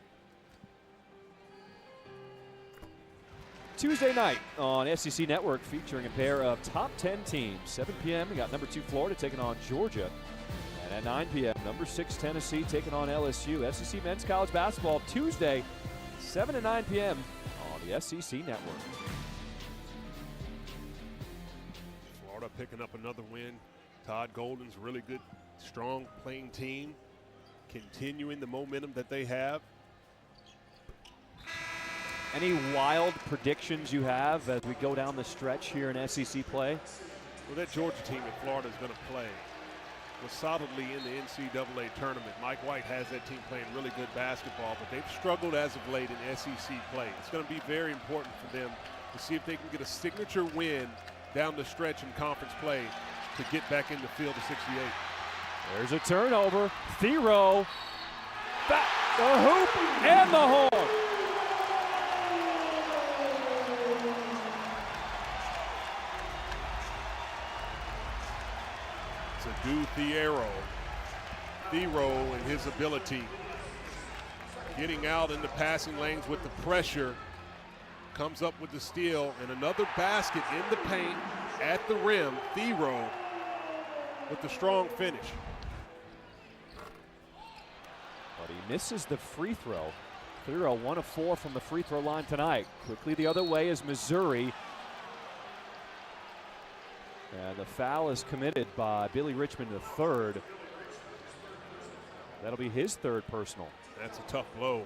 Tuesday night on SEC Network, featuring a pair of top 10 teams. 7 p.m. we got number 2 Florida taking on Georgia. And at 9 p.m., number 6 Tennessee taking on LSU. SEC men's college basketball Tuesday, 7 to 9 p.m. on the SEC Network. Florida picking up another win. Todd Golden's really good, strong playing team, continuing the momentum that they have. Any wild predictions you have as we go down the stretch here in SEC play? Well, that Georgia team that Florida is going to play was solidly in the NCAA tournament. Mike White has that team playing really good basketball, but they've struggled as of late in SEC play. It's going to be very important for them to see if they can get a signature win down the stretch in conference play to get back in the field of 68. There's a turnover. Thero, the hoop, and the horn. Thero and his ability getting out in the passing lanes with the pressure, comes up with the steal and another basket in the paint at the rim. Thero with the strong finish. But he misses the free throw. Thero 1 of 4 from the free throw line tonight. Quickly the other way is Missouri. And the foul is committed by Billy Richmond III. That'll be his third personal. That's a tough blow.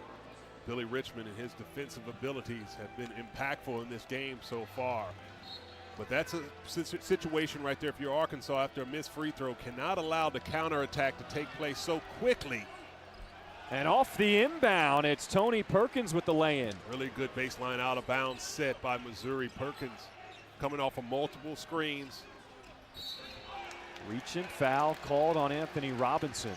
Billy Richmond and his defensive abilities have been impactful in this game so far. But that's a situation right there. If you're Arkansas after a missed free throw, cannot allow the counterattack to take place so quickly. And off the inbound, it's Tony Perkins with the lay-in. Really good baseline out of bounds set by Missouri. Perkins coming off of multiple screens. Reaching foul called on Anthony Robinson.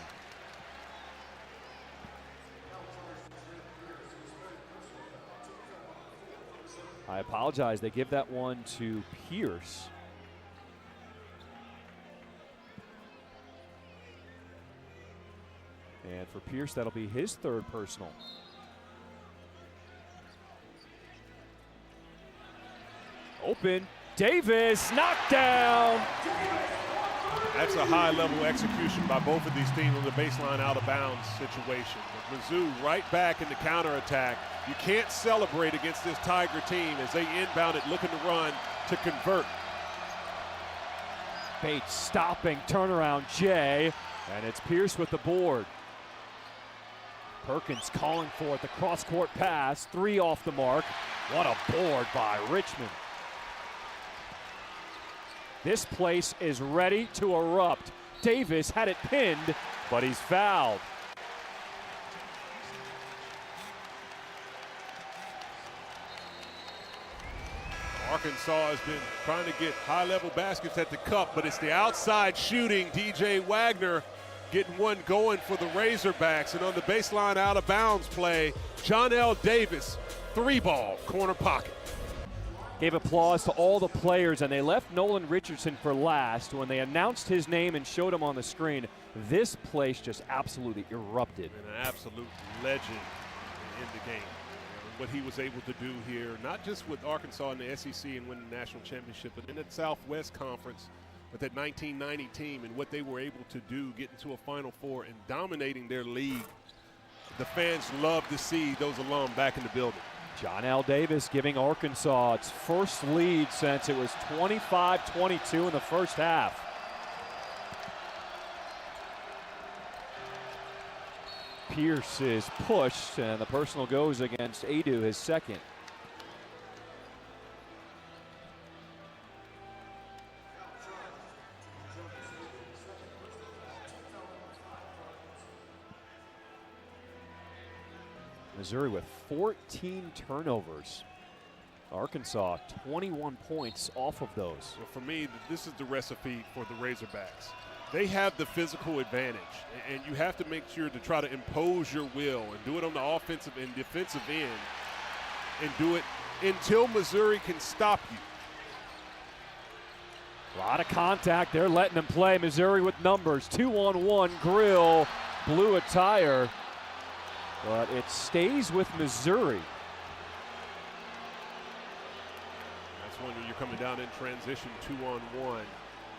I apologize, they give that one to Pierce. And for Pierce, that'll be his third personal. Open, Davis, knocked down. That's a high-level execution by both of these teams on the baseline out-of-bounds situation. But Mizzou right back in the counterattack. You can't celebrate against this Tiger team as they inbound it, looking to run to convert. Bates stopping, turnaround Jay, and it's Pierce with the board. Perkins calling for it, the cross-court pass, 3 off the mark. What a board by Richmond. This place is ready to erupt. Davis had it pinned, but he's fouled. Arkansas has been trying to get high-level baskets at the cup, but it's the outside shooting. DJ Wagner getting one going for the Razorbacks. And on the baseline out-of-bounds play, John L. Davis, 3-ball, corner pocket. Gave applause to all the players, and they left Nolan Richardson for last. When they announced his name and showed him on the screen, this place just absolutely erupted. And an absolute legend in the game. What he was able to do here, not just with Arkansas in the SEC and winning the national championship, but in the Southwest Conference with that 1990 team and what they were able to do, getting to a Final Four and dominating their league. The fans love to see those alum back in the building. John L. Davis giving Arkansas its first lead since it was 25-22 in the first half. Pierce is pushed, and the personal goes against Adu, his second. Missouri with 14 turnovers. Arkansas, 21 points off of those. Well, for me, this is the recipe for the Razorbacks. They have the physical advantage, and you have to make sure to try to impose your will and do it on the offensive and defensive end, and do it until Missouri can stop you. A lot of contact. They're letting them play. Missouri with numbers. 2-on-1. Grill blew a tire, but it stays with Missouri. That's when you're coming down in transition 2-on-1.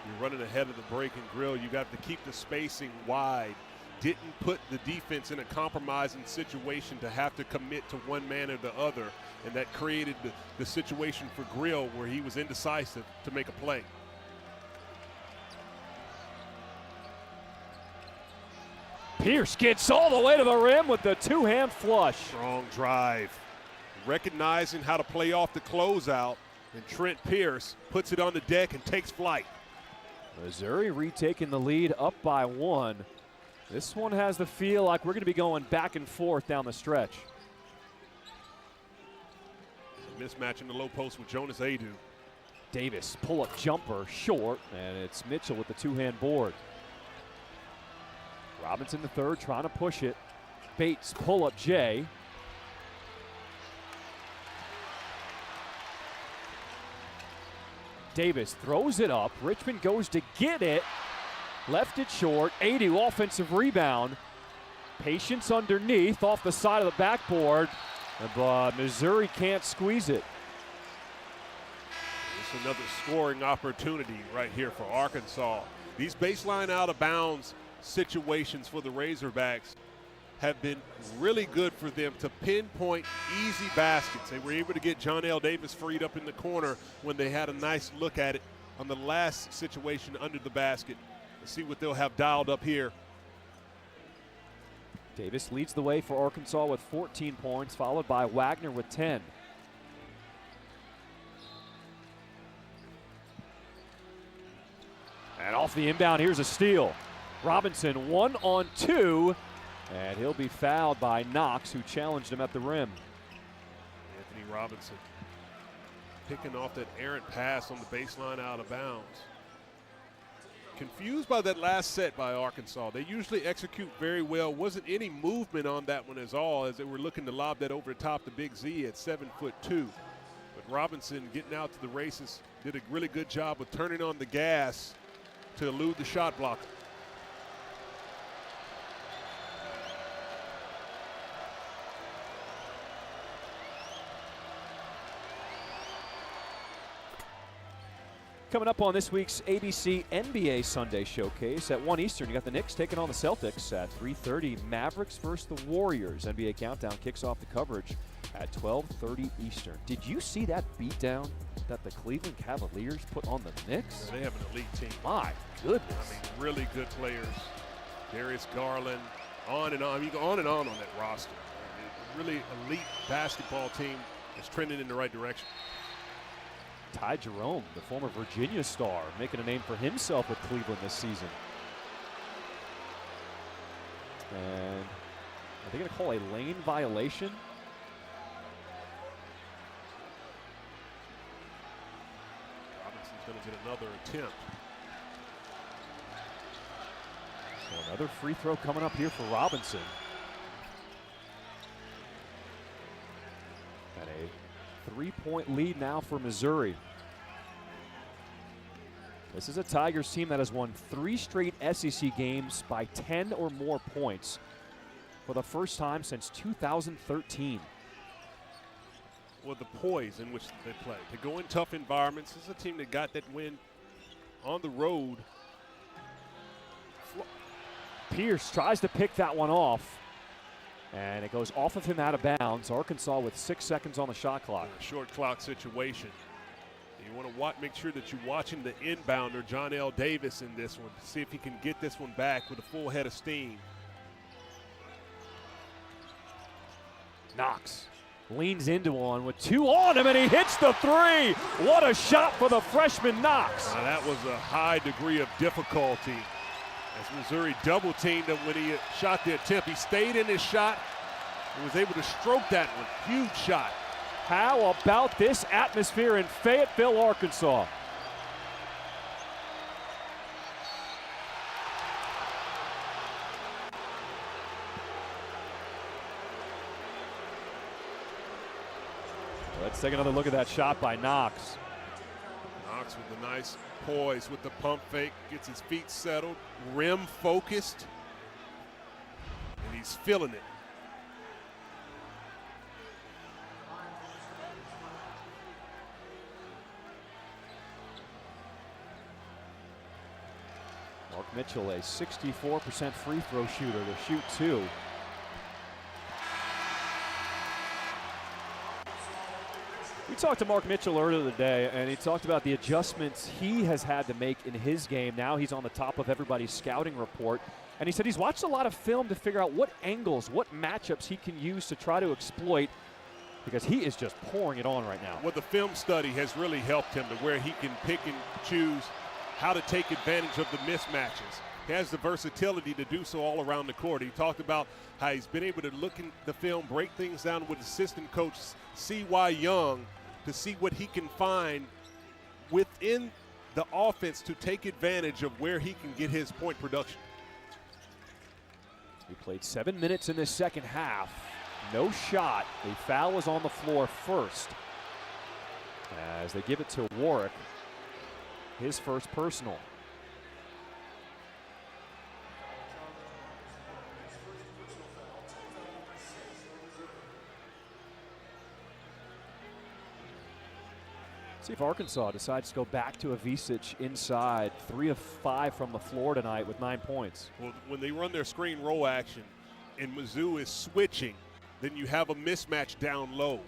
You're running ahead of the break and Grill. You got to keep the spacing wide. Didn't put the defense in a compromising situation to have to commit to one man or the other, and that created the situation for Grill where he was indecisive to make a play. Pierce gets all the way to the rim with the two-hand flush. Strong drive. Recognizing how to play off the closeout, and Trent Pierce puts it on the deck and takes flight. Missouri retaking the lead up by 1. This one has the feel like we're going to be going back and forth down the stretch. Mismatch in the low post with Jonas Adu. Davis, pull-up jumper, short, and it's Mitchell with the two-hand board. Robinson the third trying to push it. Bates, pull-up J. Davis throws it up. Richmond goes to get it. Left it short. Adu offensive rebound. Patience underneath off the side of the backboard. But Missouri can't squeeze it. It's another scoring opportunity right here for Arkansas. These baseline out of bounds situations for the Razorbacks have been really good for them to pinpoint easy baskets. They were able to get John L. Davis freed up in the corner when they had a nice look at it on the last situation under the basket. Let's see what they'll have dialed up here. Davis leads the way for Arkansas with 14 points, followed by Wagner with 10. And off the inbound, here's a steal. Robinson 1-on-2. And he'll be fouled by Knox, who challenged him at the rim. Anthony Robinson picking off that errant pass on the baseline out of bounds. Confused by that last set by Arkansas. They usually execute very well. Wasn't any movement on that one at all as they were looking to lob that over the top to Big Z at 7'2". But Robinson getting out to the races did a really good job of turning on the gas to elude the shot blocker. Coming up on this week's ABC NBA Sunday Showcase at 1 Eastern, you got the Knicks taking on the Celtics at 3:30. Mavericks versus the Warriors. NBA Countdown kicks off the coverage at 12:30 Eastern. Did you see that beatdown that the Cleveland Cavaliers put on the Knicks? They have an elite team. My goodness. I mean, really good players. Darius Garland, on and on. I mean, on and on that roster. I mean, really elite basketball team is trending in the right direction. Ty Jerome, the former Virginia star, making a name for himself with Cleveland this season. And are they going to call a lane violation? Robinson's going to get another attempt. So another free throw coming up here for Robinson. And a 3-point lead now for Missouri. This is a Tigers team that has won 3 straight SEC games by 10 or more points for the first time since 2013. Well, the poise in which they play. To go in tough environments. This is a team that got that win on the road. Pierce tries to pick that one off. And it goes off of him out of bounds. Arkansas with 6 seconds on the shot clock. A short clock situation. You want to make sure that you're watching the inbounder, John L. Davis, in this one to see if he can get this one back with a full head of steam. Knox leans into one with 2 on him, and he hits the 3. What a shot for the freshman Knox. Now that was a high degree of difficulty as Missouri double teamed him when he shot the attempt. He stayed in his shot and was able to stroke that one. Huge shot. How about this atmosphere in Fayetteville, Arkansas? Let's take another look at that shot by Knox. Knox with a nice poise with the pump fake, gets his feet settled, rim focused, and he's feeling it. Mark Mitchell, a 64% free throw shooter to shoot 2. We talked to Mark Mitchell earlier today, and he talked about the adjustments he has had to make in his game. Now he's on the top of everybody's scouting report. And he said he's watched a lot of film to figure out what angles, what matchups he can use to try to exploit, because he is just pouring it on right now. Well, the film study has really helped him to where he can pick and choose how to take advantage of the mismatches. He has the versatility to do so all around the court. He talked about how he's been able to look in the film, break things down with assistant coach C.Y. Young to see what he can find within the offense to take advantage of where he can get his point production. He played 7 minutes in this second half. No shot. A foul was on the floor first as they give it to Warwick. His first personal. See if Arkansas decides to go back to a Visic inside. 3 of 5 from the floor tonight with 9 points. Well, when they run their screen roll action and Mizzou is switching, then you have a mismatch down low.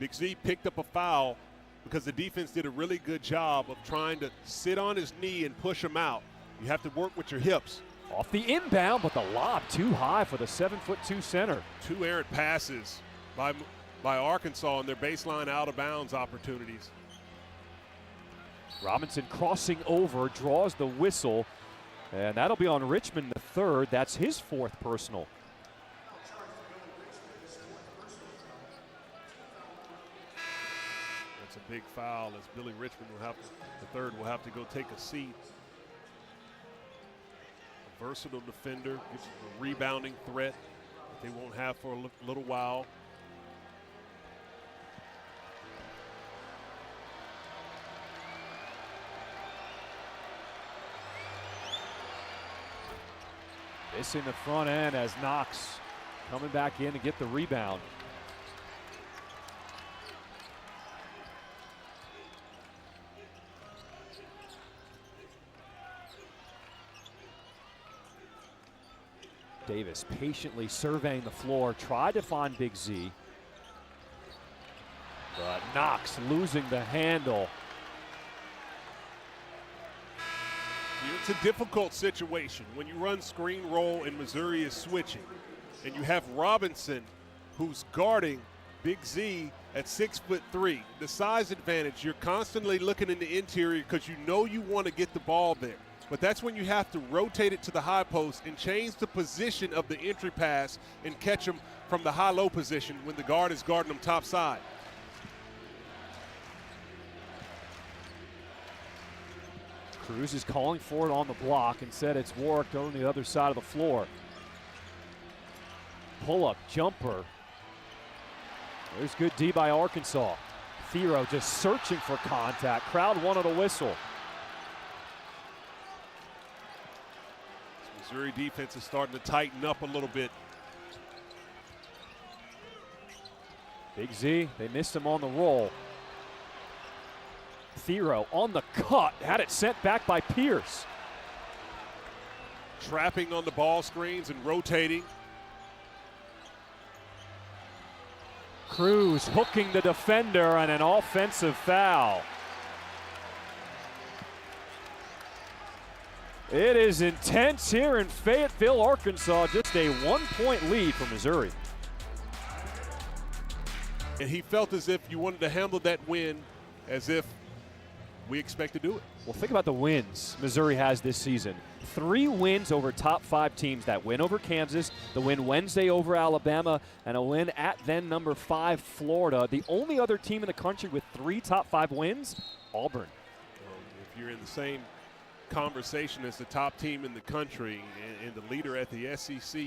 Big Z picked up a foul because the defense did a really good job of trying to sit on his knee and push him out. You have to work with your hips. Off the inbound, but the lob too high for the 7'2" center. 2 errant passes by Arkansas on their baseline out of bounds opportunities. Robinson crossing over, draws the whistle, and that'll be on Richmond the third. That's his 4th personal. That's a big foul as Billy Richmond the third will have to go take a seat. A versatile defender, gives them a rebounding threat that they won't have for a little while. Missing the front end as Knox coming back in to get the rebound. Davis patiently surveying the floor, tried to find Big Z. But Knox losing the handle. It's a difficult situation when you run screen roll and Missouri is switching. And you have Robinson who's guarding Big Z at 6'3". The size advantage, you're constantly looking in the interior because you know you want to get the ball there. But that's when you have to rotate it to the high post and change the position of the entry pass and catch them from the high-low position when the guard is guarding them top side. Cruz is calling for it on the block and said it's Warwick on the other side of the floor. Pull-up jumper. There's good D by Arkansas. Thero just searching for contact. Crowd wanted a whistle. Missouri defense is starting to tighten up a little bit. Big Z, they missed him on the roll. Thero on the cut, had it sent back by Pierce. Trapping on the ball screens and rotating. Cruz hooking the defender and an offensive foul. It is intense here in Fayetteville, Arkansas. Just a 1-point lead for Missouri. And he felt as if you wanted to handle that win as if we expect to do it. Well, think about the wins Missouri has this season. 3 wins over top 5 teams. That win over Kansas, the win Wednesday over Alabama, and a win at then number 5 Florida. The only other team in the country with 3 top 5 wins, Auburn. If you're in the same conversation as the top team in the country and the leader at the SEC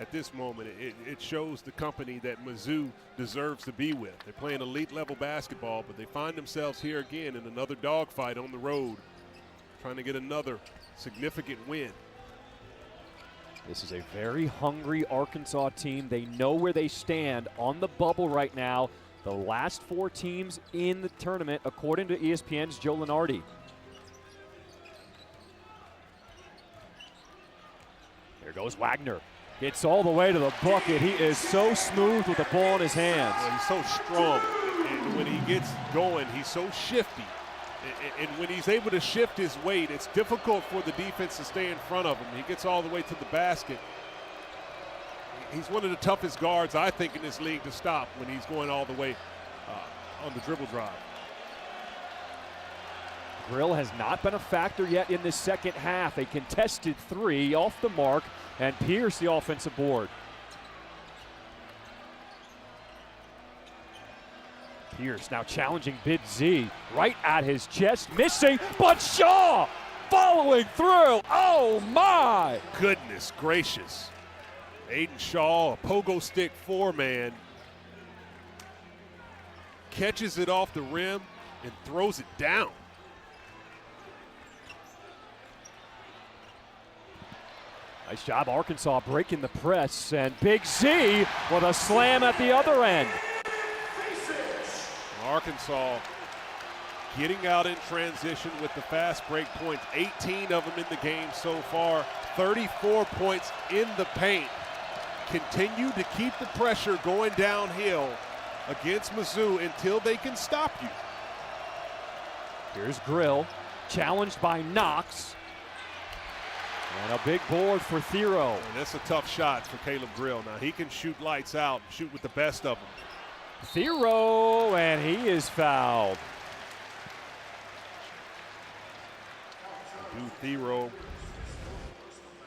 at this moment, it shows the company that Mizzou deserves to be with. They're playing elite level basketball, but they find themselves here again in another dogfight on the road, trying to get another significant win. This is a very hungry Arkansas team. They know where they stand on the bubble right now. The last 4 teams in the tournament, according to ESPN's Joe Lunardi. There goes Wagner. Gets all the way to the bucket. He is so smooth with the ball in his hands. Well, he's so strong, and when he gets going, he's so shifty. And when he's able to shift his weight, it's difficult for the defense to stay in front of him. He gets all the way to the basket. He's one of the toughest guards, I think, in this league to stop when he's going all the way on the dribble drive. Grill has not been a factor yet in this second half. A contested 3 off the mark, and Pierce the offensive board. Pierce now challenging Big Z right at his chest, missing, but Shaw following through. Oh my! Goodness gracious. Aiden Shaw, a pogo stick 4-man, catches it off the rim and throws it down. Nice job, Arkansas breaking the press, and Big Z with a slam at the other end. Arkansas getting out in transition with the fast break points. 18 of them in the game so far. 34 points in the paint. Continue to keep the pressure going downhill against Mizzou until they can stop you. Here's Grill, challenged by Knox. And a big board for Thero. And that's a tough shot for Caleb Grill. Now he can shoot lights out, shoot with the best of them. Thero, and he is fouled. Thero,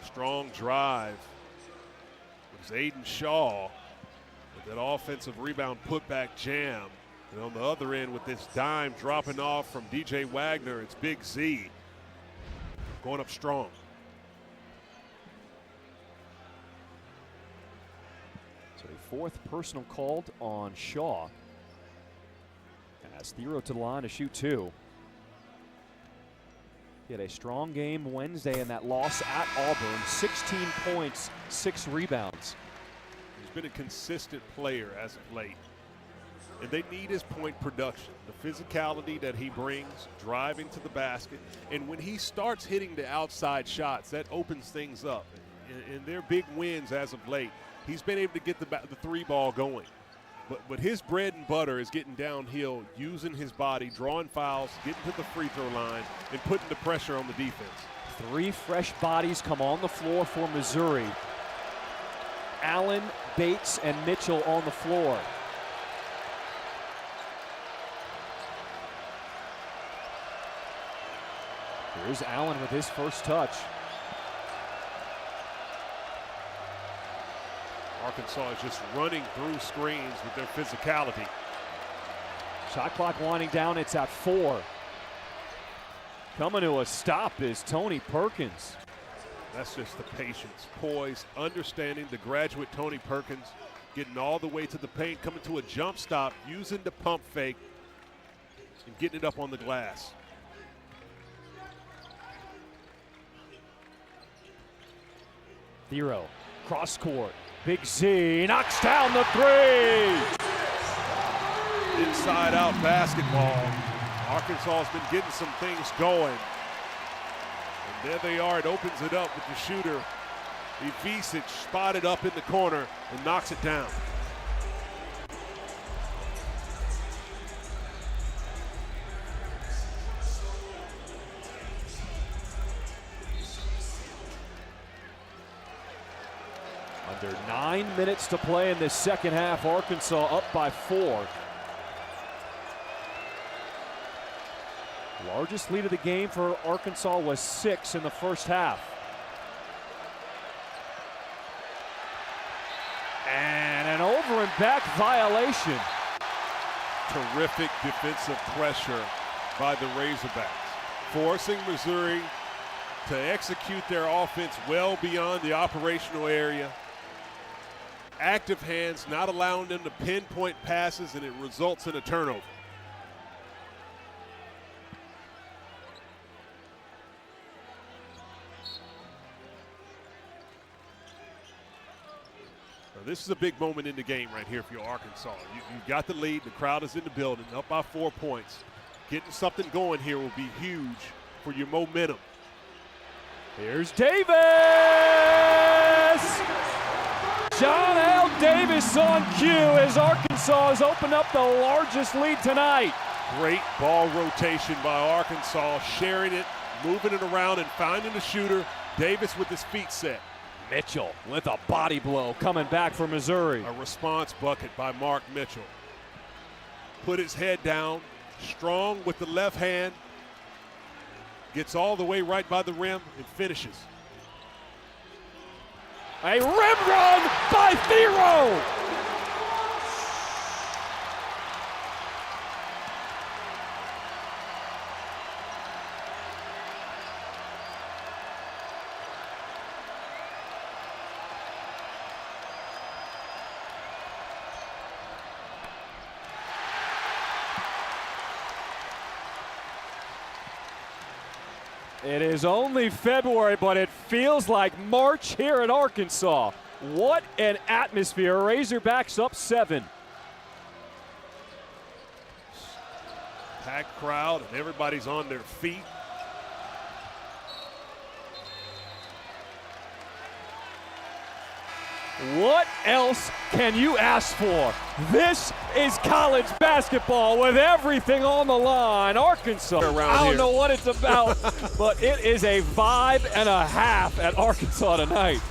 strong drive. It was Aiden Shaw with that offensive rebound putback jam. And on the other end with this dime dropping off from DJ Wagner, it's Big Z going up strong. So a 4th personal called on Shaw. As Thero to the line to shoot 2. He had a strong game Wednesday in that loss at Auburn. 16 points, 6 rebounds. He's been a consistent player as of late. And they need his point production, the physicality that he brings, driving to the basket. And when he starts hitting the outside shots, that opens things up. And their big wins as of late, he's been able to get the 3 ball going. But his bread and butter is getting downhill, using his body, drawing fouls, getting to the free throw line, and putting the pressure on the defense. 3 fresh bodies come on the floor for Missouri. Allen, Bates, and Mitchell on the floor. Here's Allen with his first touch. Arkansas is just running through screens with their physicality. Shot clock winding down, it's at 4. Coming to a stop is Tony Perkins. That's just the patience, poise, understanding the graduate Tony Perkins, getting all the way to the paint, coming to a jump stop, using the pump fake, and getting it up on the glass. Thero, cross court. Big Z knocks down the 3. Inside out basketball. Arkansas has been getting some things going. And there they are. It opens it up with the shooter. Ivisic spotted up in the corner and knocks it down. Under 9 minutes to play in this second half. Arkansas up by 4. Largest lead of the game for Arkansas was 6 in the first half. And an over and back violation. Terrific defensive pressure by the Razorbacks, forcing Missouri to execute their offense well beyond the operational area. Active hands, not allowing them to pinpoint passes, and it results in a turnover. This is a big moment in the game right here for Arkansas. You've got the lead. The crowd is in the building, up by 4 points. Getting something going here will be huge for your momentum. Here's Davis! John L. Davis on cue as Arkansas has opened up the largest lead tonight. Great ball rotation by Arkansas, sharing it, moving it around, and finding the shooter. Davis with his feet set. Mitchell with a body blow coming back for Missouri. A response bucket by Mark Mitchell. Put his head down, strong with the left hand. Gets all the way right by the rim and finishes. A rim run by Thero! It is only February, but it feels like March here at Arkansas. What an atmosphere. Razorbacks up 7. Packed crowd, and everybody's on their feet. What else can you ask for? This is college basketball with everything on the line. Arkansas, I don't know what it's about, but it is a vibe and a half at Arkansas tonight.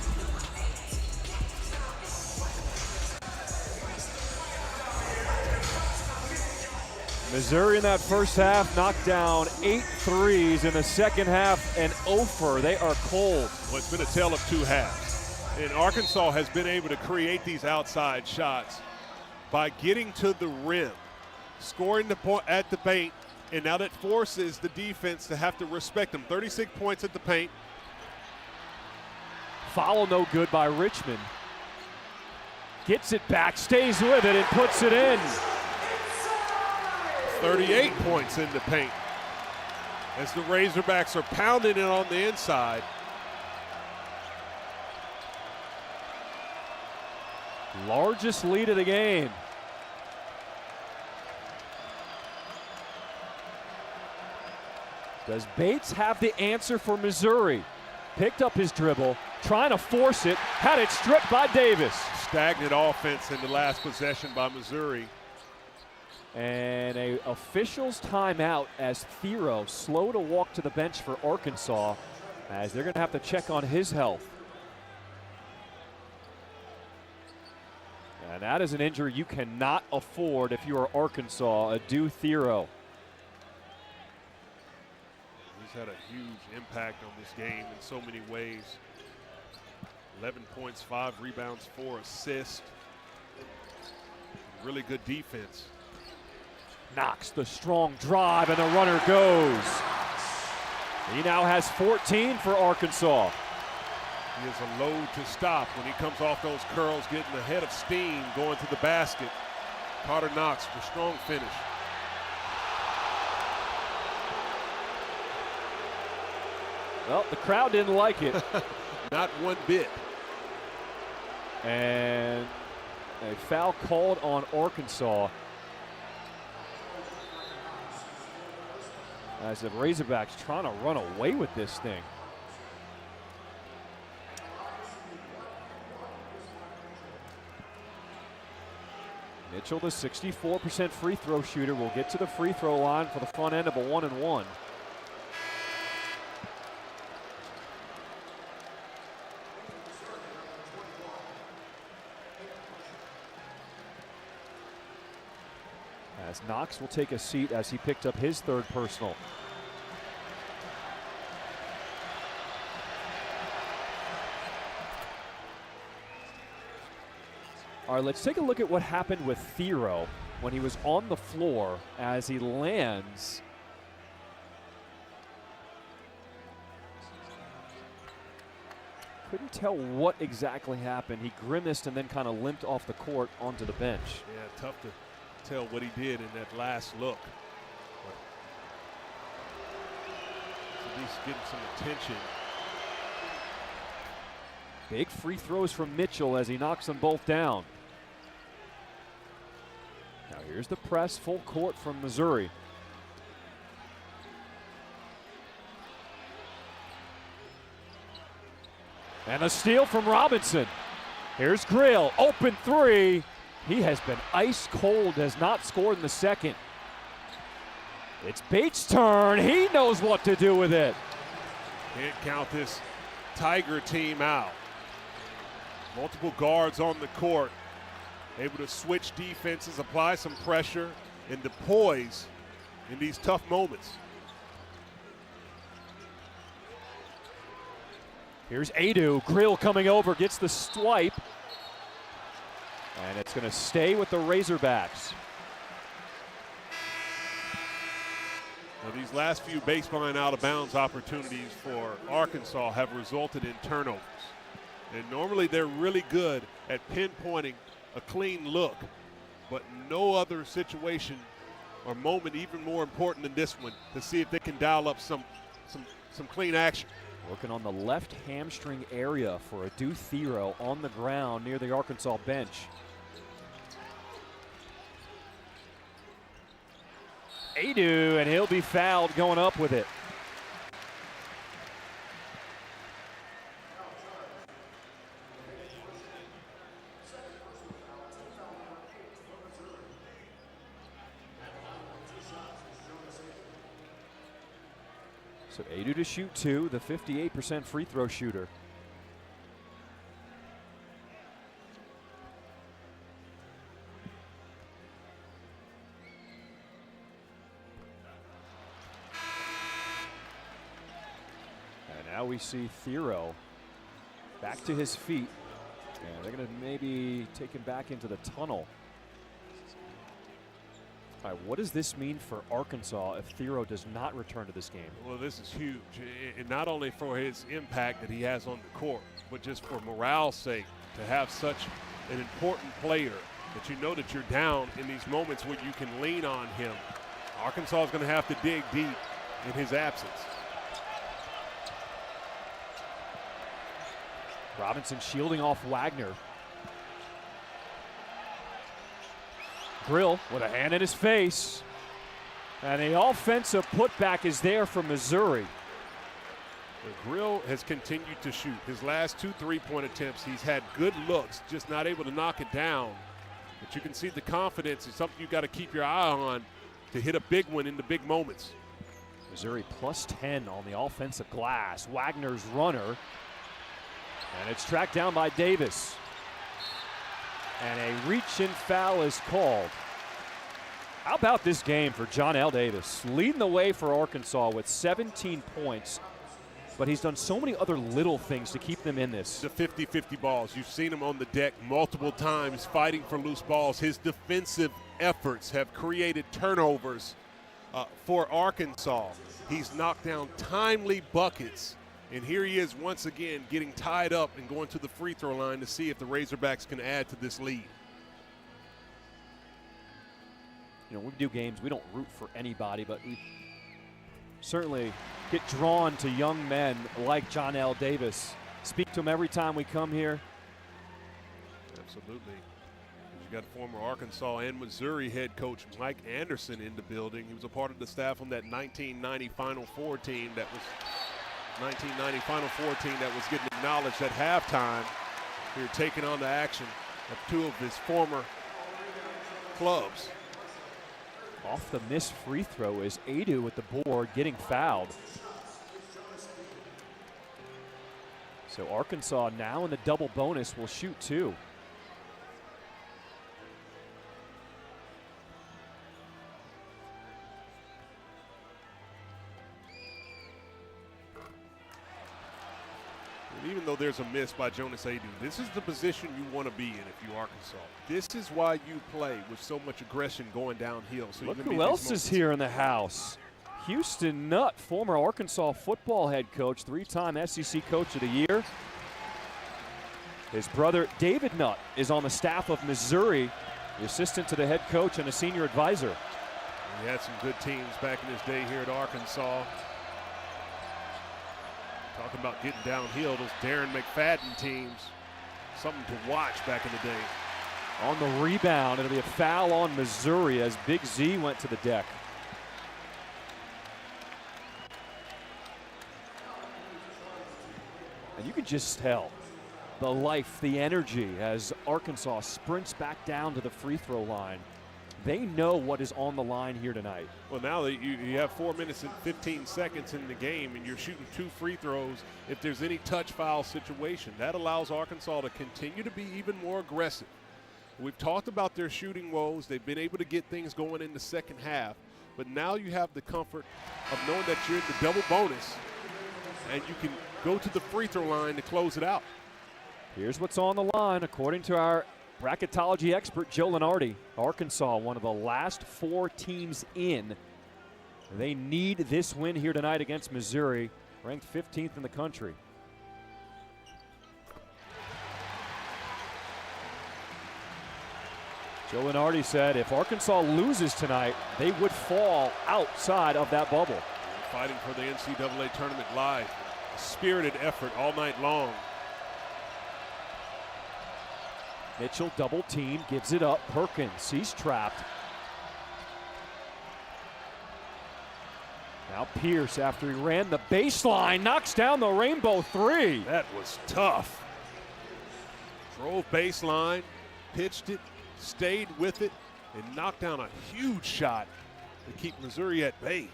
Missouri in that first half knocked down 8 threes. In the second half, an over. They are cold. Well, it's been a tale of 2 halves. And Arkansas has been able to create these outside shots by getting to the rim, scoring the point at the paint, and now that forces the defense to have to respect them. 36 points at the paint. Foul no good by Richmond. Gets it back, stays with it, and puts it in. 38 points in the paint as the Razorbacks are pounding it on the inside. Largest lead of the game. Does Bates have the answer for Missouri? Picked up his dribble, trying to force it, had it stripped by Davis. Stagnant offense in the last possession by Missouri. And a official's timeout as Thero slow to walk to the bench for Arkansas, as they're going to have to check on his health. And that is an injury you cannot afford if you are Arkansas, Adu Thero. He's had a huge impact on this game in so many ways. 11 points, 5 rebounds, 4 assists. Really good defense. Knox the strong drive, and the runner goes. He now has 14 for Arkansas. He is a load to stop when he comes off those curls, getting ahead of steam, going to the basket. Carter Knox for strong finish. Well, the crowd didn't like it. Not one bit. And a foul called on Arkansas. As the Razorbacks trying to run away with this thing. Mitchell, the 64% free throw shooter, will get to the free throw line for the front end of a 1-and-1. as Knox will take a seat as he picked up his third personal. All right, let's take a look at what happened with Thero when he was on the floor as he lands. Couldn't tell what exactly happened. He grimaced and then kind of limped off the court onto the bench. Yeah, tough to tell what he did in that last look. But at least getting some attention. Big free throws from Mitchell as he knocks them both down. Now here's the press, full court from Missouri. And a steal from Robinson. Here's Grill, open three. He has been ice cold, has not scored in the second. It's Bates' turn. He knows what to do with it. Can't count this Tiger team out. Multiple guards on the court, able to switch defenses, apply some pressure, and the poise in these tough moments. Here's Adu. Grill coming over, gets the swipe. And it's going to stay with the Razorbacks. Now, these last few baseline out of bounds opportunities for Arkansas have resulted in turnovers. And normally they're really good at pinpointing a clean look, but no other situation or moment even more important than this one to see if they can dial up some clean action. Working on the left hamstring area for Adu Thero on the ground near the Arkansas bench. Adu, and he'll be fouled going up with it. So Adu to shoot two, the 58% free throw shooter. And now we see Thero back to his feet. And they're going to maybe take him back into the tunnel. All right, what does this mean for Arkansas if Thero does not return to this game? Well, this is huge, and not only for his impact that he has on the court, but just for morale's sake, to have such an important player that you know that you're down in these moments when you can lean on him. Arkansas is going to have to dig deep in his absence. Robinson shielding off Wagner. Grill with a hand in his face. And the offensive putback is there for Missouri. Grill has continued to shoot. His last 2 3-point attempts, he's had good looks, just not able to knock it down. But you can see the confidence is something you've got to keep your eye on to hit a big one in the big moments. Missouri plus 10 on the offensive glass. Wagner's runner. And it's tracked down by Davis. And a reach-in foul is called. How about this game for John L. Davis? Leading the way for Arkansas with 17 points, but he's done so many other little things to keep them in this. The 50-50 balls. You've seen him on the deck multiple times fighting for loose balls. His defensive efforts have created turnovers for Arkansas. He's knocked down timely buckets. And here he is once again getting tied up and going to the free throw line to see if the Razorbacks can add to this lead. You know, when we do games, we don't root for anybody, but we certainly get drawn to young men like John L. Davis. Speak to him every time we come here. Absolutely. You got former Arkansas and Missouri head coach Mike Anderson in the building. He was a part of the staff on that 1990 Final Four team that was getting acknowledged at halftime. Here taking on the action of 2 of his former clubs. Off the missed free throw is Adu with the board getting fouled. So Arkansas now in the double bonus will shoot 2. Even though there's a miss by Jonas Adu, this is the position you want to be in if you're Arkansas. This is why you play with so much aggression going downhill. So look who else is here in the house. Houston Nutt, former Arkansas football head coach, 3-time SEC Coach of the Year. His brother David Nutt is on the staff of Missouri, the assistant to the head coach and a senior advisor. He had some good teams back in his day here at Arkansas. Talking about getting downhill, those Darren McFadden teams, something to watch back in the day. On the rebound, it'll be a foul on Missouri as Big Z went to the deck. And you can just tell the life, the energy as Arkansas sprints back down to the free throw line. They know what is on the line here tonight. Well, now that you have 4 minutes and 15 seconds in the game and you're shooting 2 free throws, if there's any touch foul situation, that allows Arkansas to continue to be even more aggressive. We've talked about their shooting woes. They've been able to get things going in the second half, but now you have the comfort of knowing that you're in the double bonus and you can go to the free throw line to close it out. Here's what's on the line according to our bracketology expert, Joe Lenardi. Arkansas, one of the last 4 teams in. They need this win here tonight against Missouri, ranked 15th in the country. Joe Lenardi said if Arkansas loses tonight, they would fall outside of that bubble. Fighting for the NCAA tournament live. A spirited effort all night long. Mitchell double team, gives it up. Perkins, he's trapped. Now Pierce, after he ran the baseline, knocks down the rainbow 3. That was tough. Drove baseline, pitched it, stayed with it, and knocked down a huge shot to keep Missouri at bay.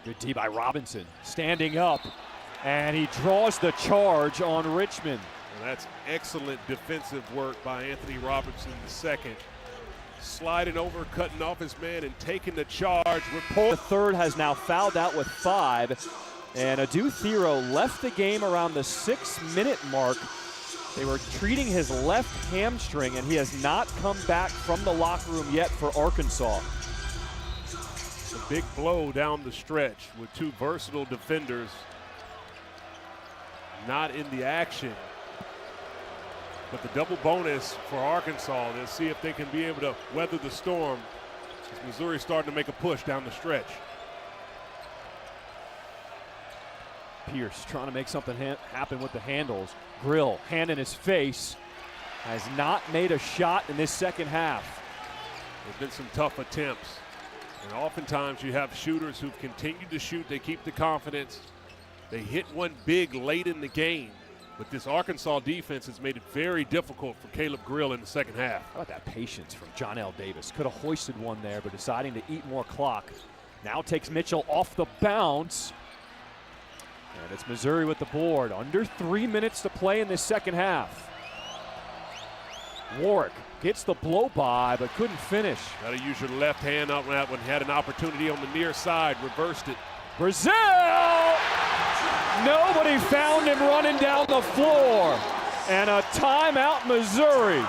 Good D by Robinson, standing up, and he draws the charge on Richmond. And that's excellent defensive work by Anthony Robinson II. Sliding over, cutting off his man, and taking the charge. The third has now fouled out with 5, and Adu Thero left the game around the 6-minute mark. They were treating his left hamstring, and he has not come back from the locker room yet for Arkansas. A big blow down the stretch with 2 versatile defenders not in the action. But the double bonus for Arkansas, they'll see if they can be able to weather the storm as Missouri starting to make a push down the stretch. Pierce trying to make something happen with the handles. Grill, hand in his face, has not made a shot in this second half. There's been some tough attempts. And oftentimes you have shooters who've continued to shoot. They keep the confidence. They hit one big late in the game. But this Arkansas defense has made it very difficult for Caleb Grill in the second half. How about that patience from John L. Davis? Could have hoisted one there, but deciding to eat more clock. Now takes Mitchell off the bounce. And it's Missouri with the board. Under 3 minutes to play in this second half. Warwick gets the blow by, but couldn't finish. Got to use your left hand on that one. Had an opportunity on the near side, reversed it. Brazil! Nobody found him running down the floor. And a timeout, Missouri.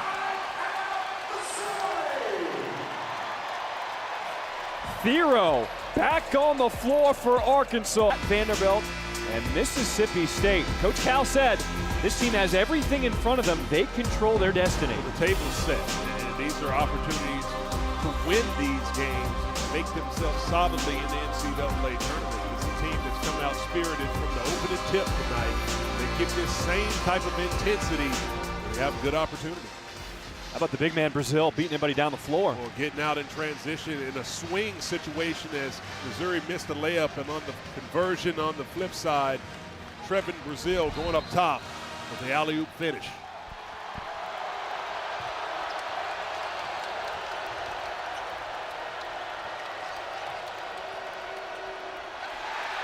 Thero back on the floor for Arkansas. Vanderbilt and Mississippi State. Coach Cal said this team has everything in front of them. They control their destiny. The table's set, and these are opportunities to win these games, make themselves solidly in the NCAA tournament. It's a team that's coming out spirited from the opening tip tonight. They get this same type of intensity. They have a good opportunity. How about the big man Brazil beating anybody down the floor? Well, getting out in transition in a swing situation as Missouri missed the layup, and on the conversion on the flip side, Trevin Brazil going up top with the alley-oop finish.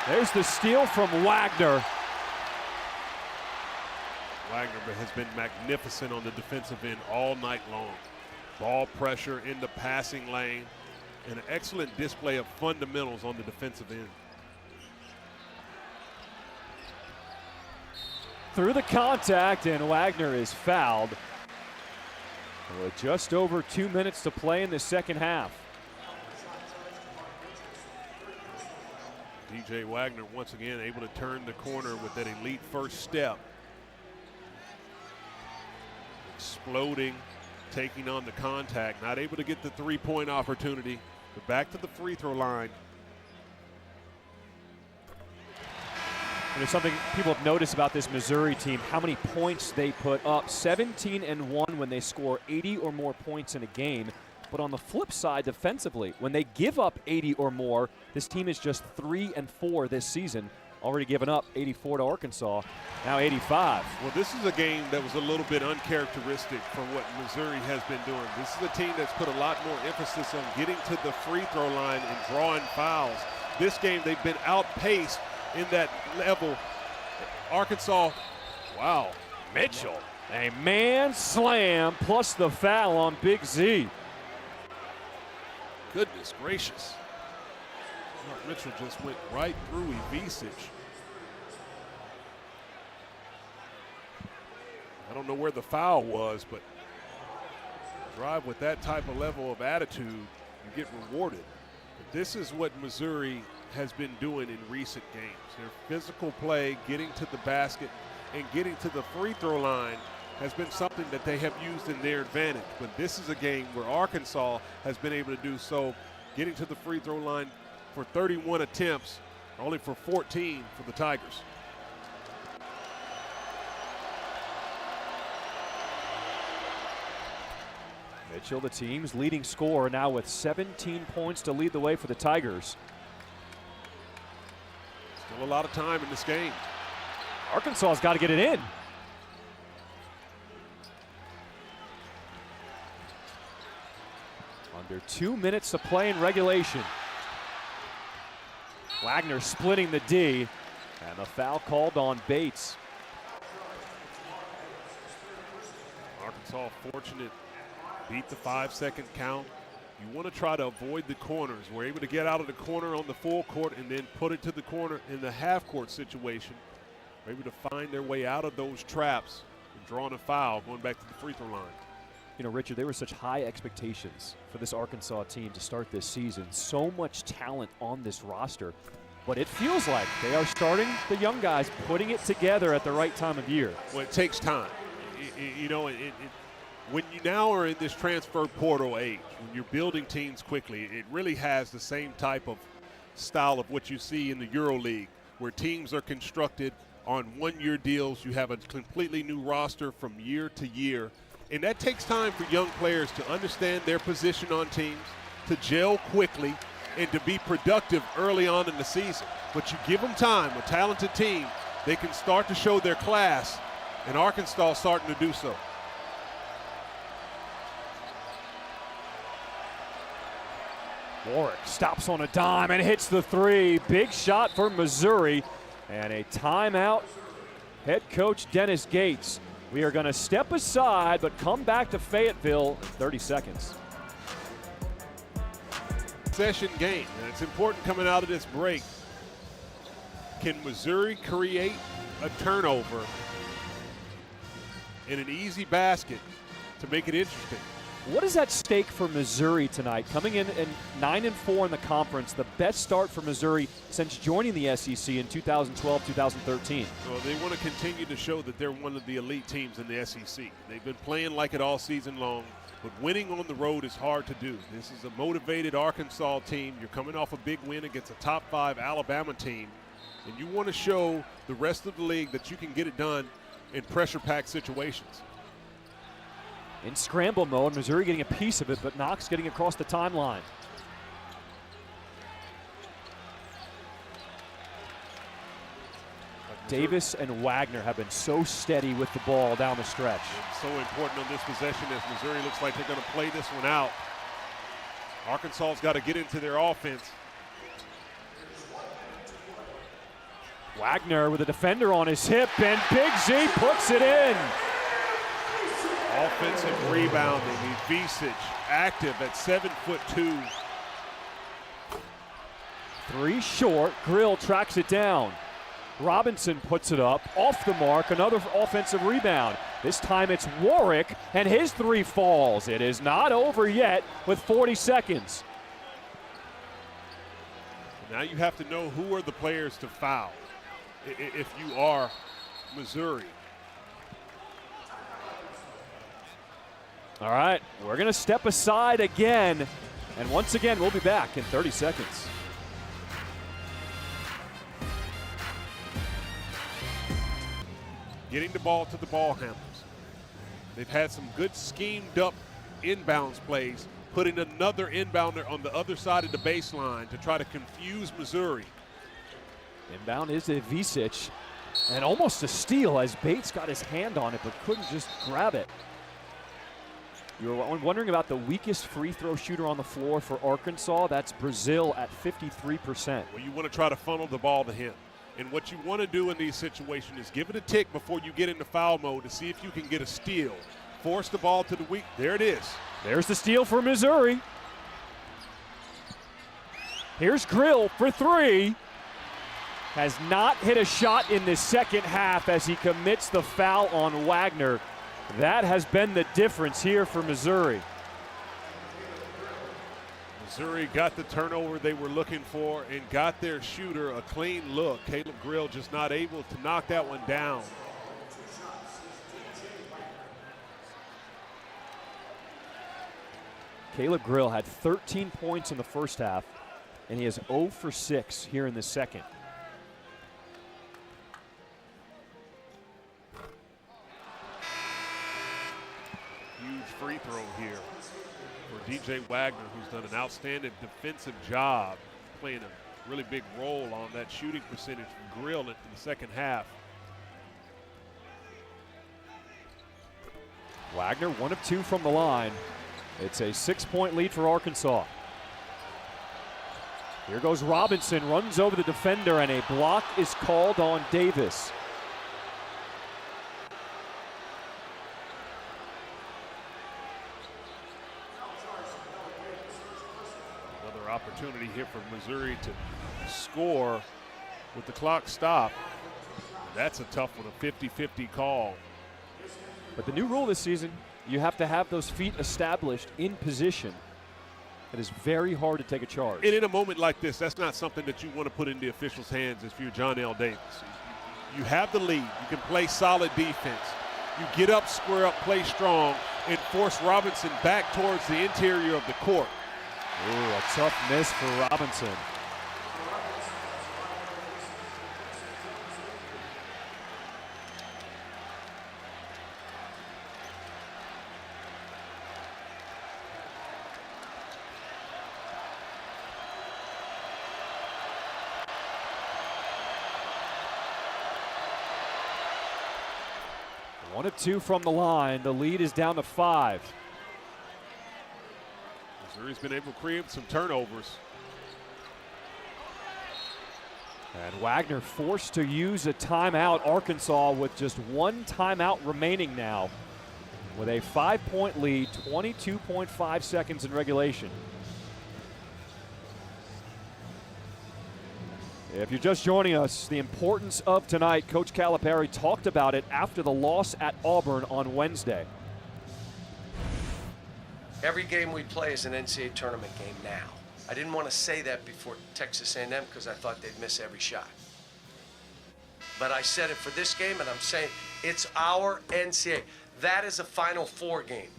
There's the steal from Wagner. Wagner has been magnificent on the defensive end all night long. Ball pressure in the passing lane. and an excellent display of fundamentals on the defensive end. Through the contact, and Wagner is fouled. With just over 2 minutes to play in the second half. DJ Wagner once again able to turn the corner with that elite first step. Exploding, taking on the contact, not able to get the three-point opportunity, but back to the free throw line. There's something people have noticed about this Missouri team, how many points they put up. 17-1 when they score 80 or more points in a game. But on the flip side, defensively, when they give up 80 or more, this team is just 3-4 this season. Already given up 84 to Arkansas, now 85. Well, this is a game that was a little bit uncharacteristic for what Missouri has been doing. This is a team that's put a lot more emphasis on getting to the free throw line and drawing fouls. This game, they've been outpaced in that level. Arkansas, wow. Mitchell, a man slam plus the foul on Big Z. Goodness gracious. Mark Mitchell just went right through Ivisic. I don't know where the foul was, but drive with that type of level of attitude, you get rewarded. But this is what Missouri has been doing in recent games. Their physical play, getting to the basket and getting to the free throw line has been something that they have used in their advantage. But this is a game where Arkansas has been able to do so, getting to the free throw line for 31 attempts, only for 14 for the Tigers. Mitchell, the team's leading scorer, now with 17 points to lead the way for the Tigers. Still a lot of time in this game. Arkansas's got to get it in. Under 2 minutes to play in regulation. Wagner splitting the D, and the foul called on Bates. Arkansas fortunate, beat the 5-second count. You want to try to avoid the corners. We're able to get out of the corner on the full court and then put it to the corner in the half court situation. We're able to find their way out of those traps and drawing a foul, going back to the free throw line. You know, Richard, there were such high expectations for this Arkansas team to start this season. So much talent on this roster, but it feels like they are starting, the young guys, putting it together at the right time of year. Well, it takes time. You know, when you now are in this transfer portal age, when you're building teams quickly, it really has the same type of style of what you see in the EuroLeague, where teams are constructed on one-year deals. You have a completely new roster from year to year. And that takes time for young players to understand their position on teams, to gel quickly, and to be productive early on in the season. But you give them time, a talented team, they can start to show their class, and Arkansas is starting to do so. Warwick stops on a dime and hits the three. Big shot for Missouri, and a timeout. Head coach Dennis Gates. We are going to step aside, but come back to Fayetteville in 30 seconds. Possession game, and it's important coming out of this break. Can Missouri create a turnover in an easy basket to make it interesting? What is at stake for Missouri tonight? Coming in 9-4 in the conference, the best start for Missouri since joining the SEC in 2012-2013. Well, they want to continue to show that they're one of the elite teams in the SEC. They've been playing like it all season long, but winning on the road is hard to do. This is a motivated Arkansas team. You're coming off a big win against a top 5 Alabama team, and you want to show the rest of the league that you can get it done in pressure-packed situations. In scramble mode, Missouri getting a piece of it, but Knox getting across the timeline. Davis and Wagner have been so steady with the ball down the stretch. It's so important on this possession as Missouri looks like they're going to play this one out. Arkansas's got to get into their offense. Wagner with a defender on his hip, and Big Z puts it in. Offensive rebounding. Ivisic active at 7'2". Three short. Grill tracks it down. Robinson puts it up, off the mark, another offensive rebound. This time it's Warwick, and his three falls. It is not over yet with 40 seconds. Now you have to know who are the players to foul if you are Missouri. All right, we're going to step aside again, and once again, we'll be back in 30 seconds. Getting the ball to the ball handlers. They've had some good schemed up inbounds plays, putting another inbounder on the other side of the baseline to try to confuse Missouri. Inbound is Ivisic, and almost a steal as Bates got his hand on it but couldn't just grab it. You were wondering about the weakest free throw shooter on the floor for Arkansas. That's Brazil at 53%. Well, you want to try to funnel the ball to him. And what you want to do in these situations is give it a tick before you get into foul mode to see if you can get a steal. Force the ball to the weak. There it is. There's the steal for Missouri. Here's Grill for three. Has not hit a shot in the second half as he commits the foul on Wagner. That has been the difference here for Missouri. Missouri got the turnover they were looking for and got their shooter a clean look. Caleb Grill just not able to knock that one down. Caleb Grill had 13 points in the first half, and he is 0 for 6 here in the second. Huge free throw here for DJ Wagner, who's done an outstanding defensive job, playing a really big role on that shooting percentage from Grill into the second half. Wagner 1 of 2 from the line. It's a 6-point lead for Arkansas. Here goes Robinson, runs over the defender, and a block is called on Davis. Another opportunity here for Missouri to score with the clock stopped. That's a tough one, a 50-50 call. But the new rule this season, you have to have those feet established in position. It is very hard to take a charge. And in a moment like this, that's not something that you want to put in the officials' hands if you're John L. Davis. You have the lead. You can play solid defense. You get up, square up, play strong, and force Robinson back towards the interior of the court. Ooh, a tough miss for Robinson. One of 2 from the line. The lead is down to 5. Missouri's been able to create some turnovers. And Wagner forced to use a timeout. Arkansas with just 1 timeout remaining now, with a 5-point lead, 22.5 seconds in regulation. If you're just joining us, the importance of tonight, Coach Calipari talked about it after the loss at Auburn on Wednesday. Every game we play is an NCAA tournament game now. I didn't want to say that before Texas A&M because I thought they'd miss every shot. But I said it for this game, and I'm saying it's our NCAA. That is a Final Four game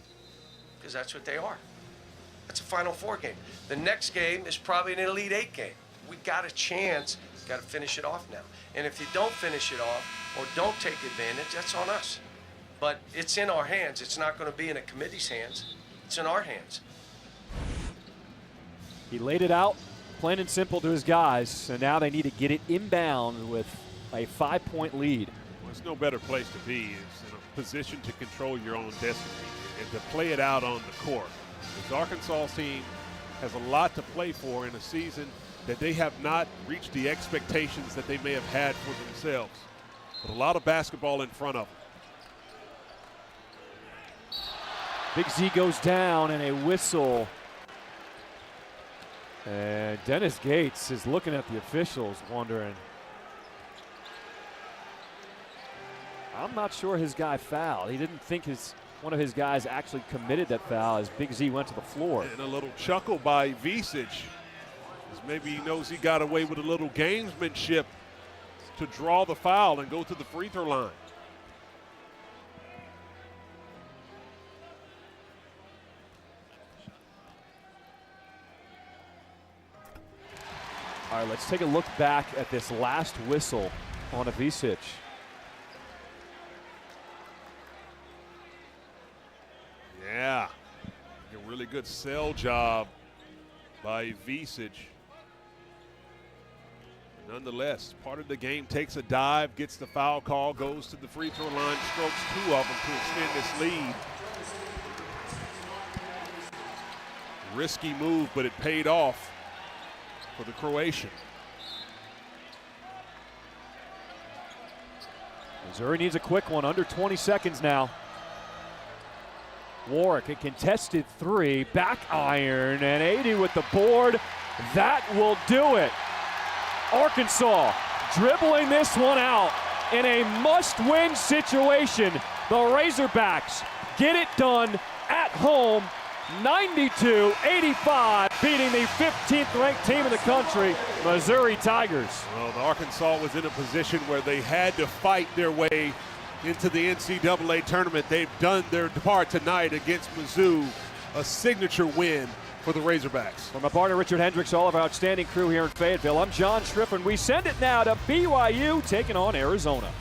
because that's what they are. That's a Final Four game. The next game is probably an Elite Eight game. We got a chance, got to finish it off now. And if you don't finish it off or don't take advantage, that's on us. But it's in our hands. It's not going to be in a committee's hands. It's in our hands. He laid it out, plain and simple, to his guys, and now they need to get it inbound with a 5-point lead. Well, there's no better place to be is in a position to control your own destiny and to play it out on the court. This Arkansas team has a lot to play for in a season that they have not reached the expectations that they may have had for themselves. But a lot of basketball in front of them. Big Z goes down, and a whistle And Dennis Gates is looking at the officials wondering, I'm not sure his guy fouled. He didn't think one of his guys actually committed that foul as Big Z went to the floor. And a little chuckle by Visic, as maybe he knows he got away with a little gamesmanship to draw the foul and go to the free throw line. All right, let's take a look back at this last whistle on Visic. Yeah, a really good sell job by Visic. Nonetheless, part of the game, takes a dive, gets the foul call, goes to the free throw line, strokes 2 of them to extend this lead. Risky move, but it paid off for the Croatian. Missouri needs a quick one, under 20 seconds now. Warwick, a contested 3, back iron, and 80 with the board. That will do it. Arkansas dribbling this one out in a must-win situation. The Razorbacks get it done at home, 92-85, beating the 15th ranked team in the country, Missouri Tigers. Well, the Arkansas was in a position where they had to fight their way into the NCAA tournament. They've done their part tonight against Mizzou, a signature win for the Razorbacks. For my partner Richard Hendricks, all of our outstanding crew here in Fayetteville, I'm John Schriff, and we send it now to BYU taking on Arizona.